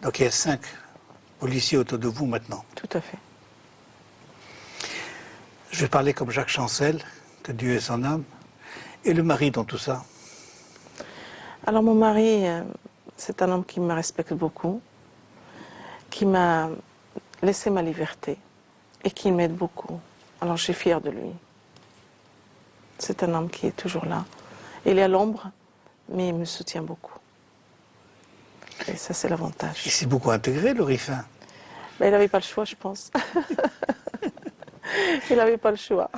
Donc il y a 5 policiers autour de vous maintenant. Tout à fait. Je vais parler comme Jacques Chancel, que Dieu ait son âme, et le mari dans tout ça. Alors mon mari, c'est un homme qui me respecte beaucoup, qui m'a laissé ma liberté et qui m'aide beaucoup. Alors je suis fière de lui. C'est un homme qui est toujours là. Il est à l'ombre, mais il me soutient beaucoup. Et ça, c'est Il l'avantage. s'est beaucoup intégré, le Rifin. Ben, il n'avait pas le choix, je pense. Il n'avait pas le choix.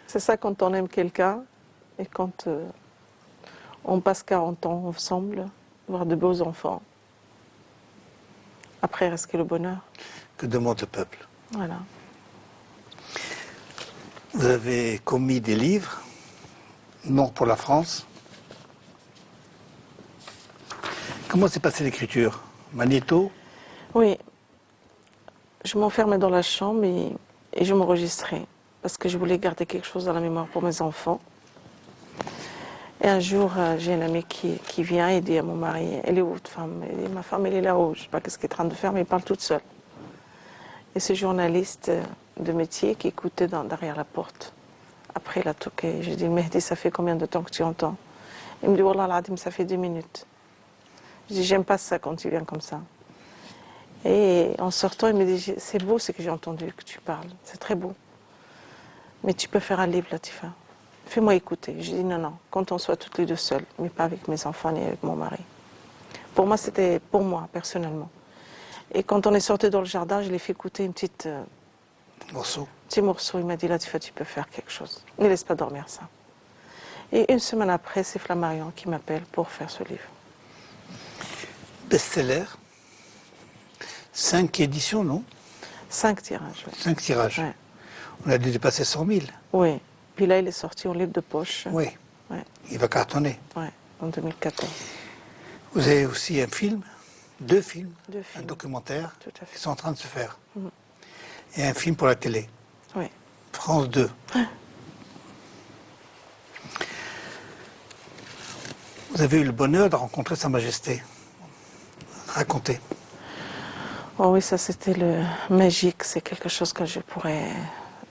C'est ça quand on aime quelqu'un et quand on passe 40 ans ensemble, avoir de beaux enfants. Après, il reste que le bonheur. Que demande le peuple? Voilà. Vous avez commis des livres, Mort pour la France. Comment s'est passée l'écriture? Magnéto? Oui, je m'enfermais dans la chambre et je m'enregistrais parce que je voulais garder quelque chose dans la mémoire pour mes enfants. Et un jour, j'ai une amie qui vient et dit à mon mari, elle est où votre femme? Elle dit, ma femme, elle est là-haut. Je ne sais pas ce qu'elle est en train de faire, mais elle parle toute seule. Et ce journaliste de métier qui écoutait derrière la porte. Après, il a toqué. J'ai dit, Mehdi, ça fait combien de temps que tu entends? Il me dit, Wallah al-Adim, ça fait 2 minutes. Je dis, j'aime pas ça quand tu viens comme ça. Et en sortant, il me dit, c'est beau ce que j'ai entendu que tu parles. C'est très beau. Mais tu peux faire un livre, Latifa. Fais-moi écouter. J'ai dit, non, non, quand on soit toutes les deux seules, mais pas avec mes enfants ni avec mon mari. Pour moi, c'était pour moi, personnellement. Et quand on est sorti dans le jardin, je l'ai fait écouter une petite... Morceau. petit morceau, il m'a dit, Latifa, tu peux faire quelque chose. Ne laisse pas dormir ça. Et une semaine après, c'est Flammarion qui m'appelle pour faire ce livre. Best-seller. 5 éditions, non? 5 tirages, oui. 5 tirages. Ouais. On a dû dépasser 100 000. Oui. Puis là, il est sorti en livre de poche. Oui. Ouais, Il va cartonner. ouais, en 2014. Vous avez aussi un film, 2 films, 2 un films. documentaire Tout à fait. qui sont en train de se faire. Et un film pour la télé, Oui. France 2. Vous avez eu le bonheur de rencontrer Sa Majesté. Racontez. Oh oui, ça c'était le magique. C'est quelque chose que je pourrais...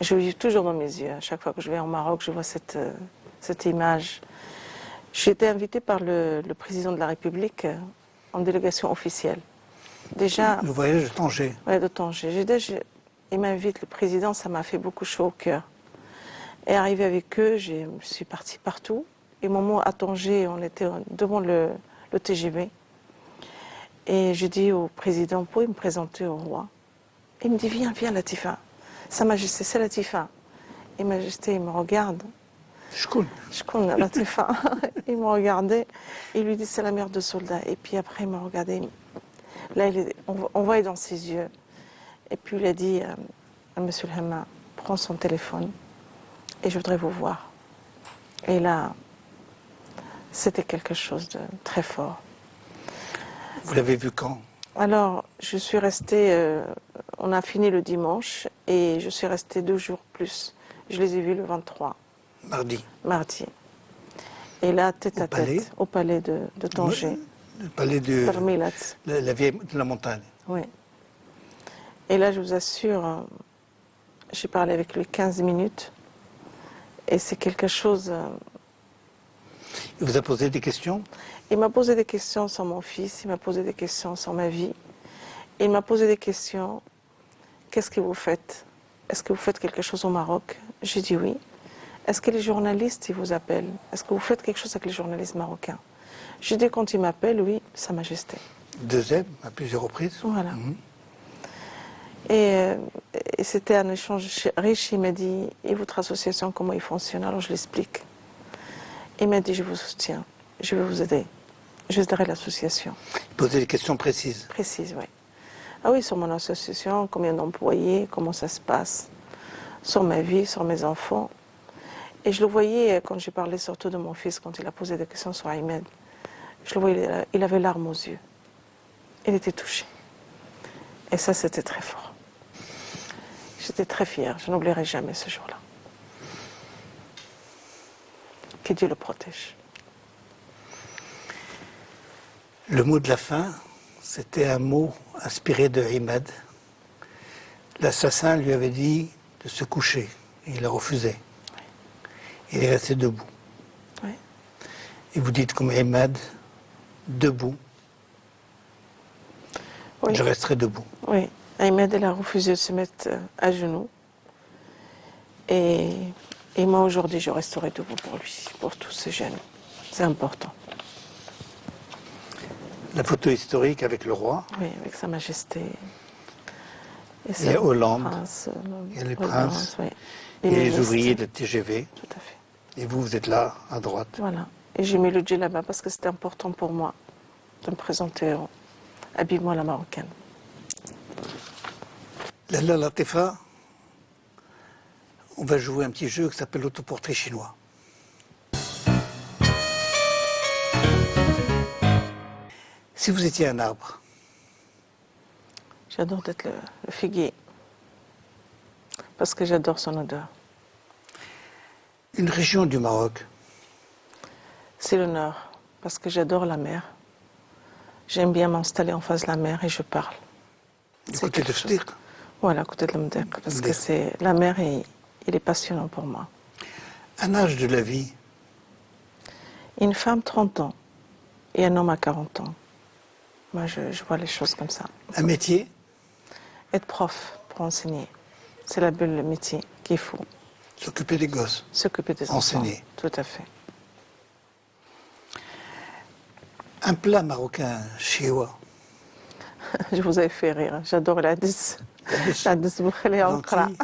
Je vis toujours dans mes yeux. À chaque fois que je vais en Maroc, je vois cette image. J'ai été invitée par le président de la République en délégation officielle. Déjà, Le voyage de Tanger. ouais, de Tanger. Il m'invite, le président, ça m'a fait beaucoup chaud au cœur. Et arrivé avec eux, je suis partie partout. Et au moment à Tanger, on était devant le TGV. Et je dis au président, vous pouvez me présenter au roi? Il me dit, viens, viens, Latifa. Sa Majesté, c'est Latifa. Et Majesté, il me regarde. Je connais. Je connais Latifa. Il me regardait. Il lui dit, c'est la mère de soldats. Et puis après, il m'a regardé. Là, on voyait dans ses yeux. Et puis il a dit à M. le Hamma, prends son téléphone et je voudrais vous voir. Et là, c'était quelque chose de très fort. Vous l'avez vu quand? Alors, je suis restée, on a fini le dimanche et je suis restée 2 jours plus. Je les ai vus le 23, Mardi. mardi. Et là, tête Au à palais tête, au palais de Tanger, Le palais de Termilat. la vieille de la montagne. Oui. Et là, je vous assure, j'ai parlé avec lui 15 minutes. Et c'est quelque chose... Il vous a posé des questions? Il m'a posé des questions sur mon fils, il m'a posé des questions sur ma vie. Il m'a posé des questions. Qu'est-ce que vous faites? Est-ce que vous faites quelque chose au Maroc? J'ai dit oui. Est-ce que les journalistes, ils vous appellent? Est-ce que vous faites quelque chose avec les journalistes marocains? J'ai dit quand ils m'appellent, oui, Sa Majesté. Deuxième, à plusieurs reprises. Voilà. Et c'était un échange riche. Il m'a dit, et votre association, comment il fonctionne? Alors je l'explique. Il m'a dit, je vous soutiens, je vais vous aider. Je vous aiderai l'association. Poser des questions précises. Précise, oui. Ah oui, sur mon association, combien d'employés, comment ça se passe, sur ma vie, sur mes enfants. Et je le voyais quand j'ai parlé surtout de mon fils, quand il a posé des questions sur Ahmed. Je le voyais, il avait larmes aux yeux. Il était touché. Et ça, c'était très fort. J'étais très fière. Je n'oublierai jamais ce jour-là. Que Dieu le protège. Le mot de la fin, c'était un mot inspiré de Ahmed. L'assassin lui avait dit de se coucher. Et il a refusé. Il est resté debout. Oui. Et vous dites comme Ahmed, debout, Oui. je resterai debout. Oui. Ahmed, elle a refusé de se mettre à genoux. Et moi, aujourd'hui, je resterai debout pour lui, pour tous ces jeunes. C'est important. La photo historique avec le roi. Oui, avec Sa Majesté. Il y a Hollande. Prince, Il y a les le princes. oui. Et les ministres. ouvriers de la TGV. Tout à fait. Et vous, vous êtes là, à droite. Voilà. Et j'ai mis le djellaba parce que c'était important pour moi de me présenter habillement à la marocaine. La Latifa, on va jouer un petit jeu qui s'appelle l'autoportrait chinois. Si vous étiez un arbre, J'adore être le figuier parce que j'adore son odeur. une région du Maroc, C'est le nord parce que j'adore la mer. J'aime bien m'installer en face de la mer et je parle. du C'est côté de quelque chose. Sdir, Voilà, à côté de l'Amdek, parce que Mdek. c'est la mer et il est passionnant pour moi. un âge de la vie, Une femme 30 ans et un homme à 40 ans. Moi, je vois les choses comme ça. un métier, Être prof pour enseigner, c'est la belle le métier qu'il faut. s'occuper des gosses, S'occuper des enfants. Enseigner. Tout à fait. un plat marocain, chinois, Je vous ai fait rire. J'adore la 10. La 10 boukhali al qra. lentilles.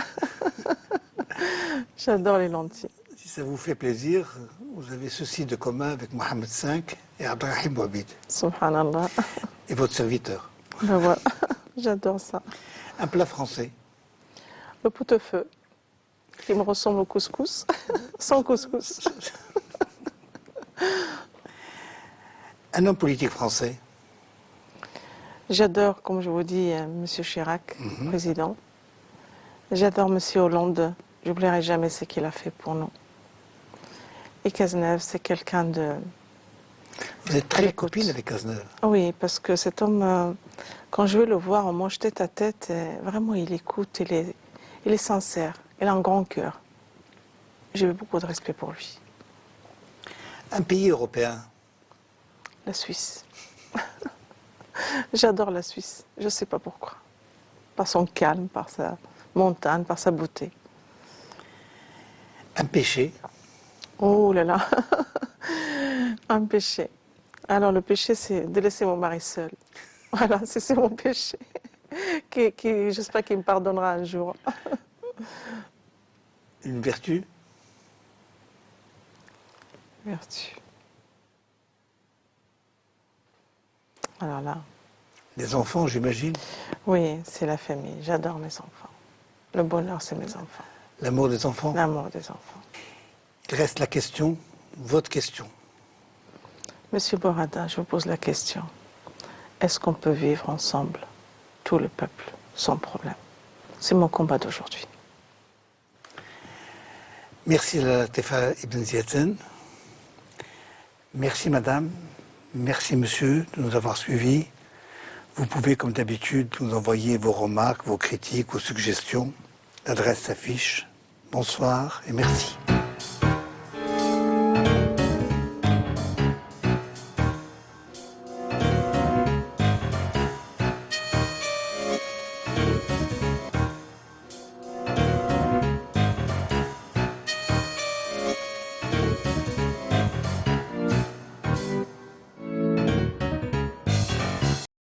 J'adore les lentilles. Si ça vous fait plaisir, vous avez ceci de commun avec Mohamed V et Abdelrahim Bouabid, Subhanallah. et votre serviteur. Ben voilà. J'adore ça. Un plat français, Le pot-au-feu, qui me ressemble au couscous, sans couscous. un homme politique français, J'adore, comme je vous dis, M. Chirac, président. J'adore M. Hollande. Je n'oublierai jamais ce qu'il a fait pour nous. Et Cazeneuve, c'est quelqu'un de... vous êtes À très l'écoute. copine avec Cazeneuve. Oui, parce que cet homme, quand je vais le voir, on mange tête à tête. Vraiment, il écoute, il est sincère. Il a un grand cœur. J'ai beaucoup de respect pour lui. Un pays européen, La Suisse. J'adore la Suisse. Je ne sais pas pourquoi. Par son calme, par sa montagne, par sa beauté. un péché, Oh là là. Un péché. Alors le péché, c'est de laisser mon mari seul. Voilà, c'est mon péché. J'espère qu'il me pardonnera un jour. une vertu, Vertu. Alors là, des enfants, j'imagine, oui, c'est la famille. J'adore mes enfants. Le bonheur, c'est mes enfants. l'amour des enfants. L'amour des enfants. Il reste la question, votre question. Monsieur Borada, je vous pose la question. Est-ce qu'on peut vivre ensemble, tout le peuple, sans problème? C'est mon combat d'aujourd'hui. Merci Latifa Ibn Ziaten. Merci madame, merci monsieur de nous avoir suivis. Vous pouvez comme d'habitude nous envoyer vos remarques, vos critiques, vos suggestions. L'adresse s'affiche. Bonsoir et merci.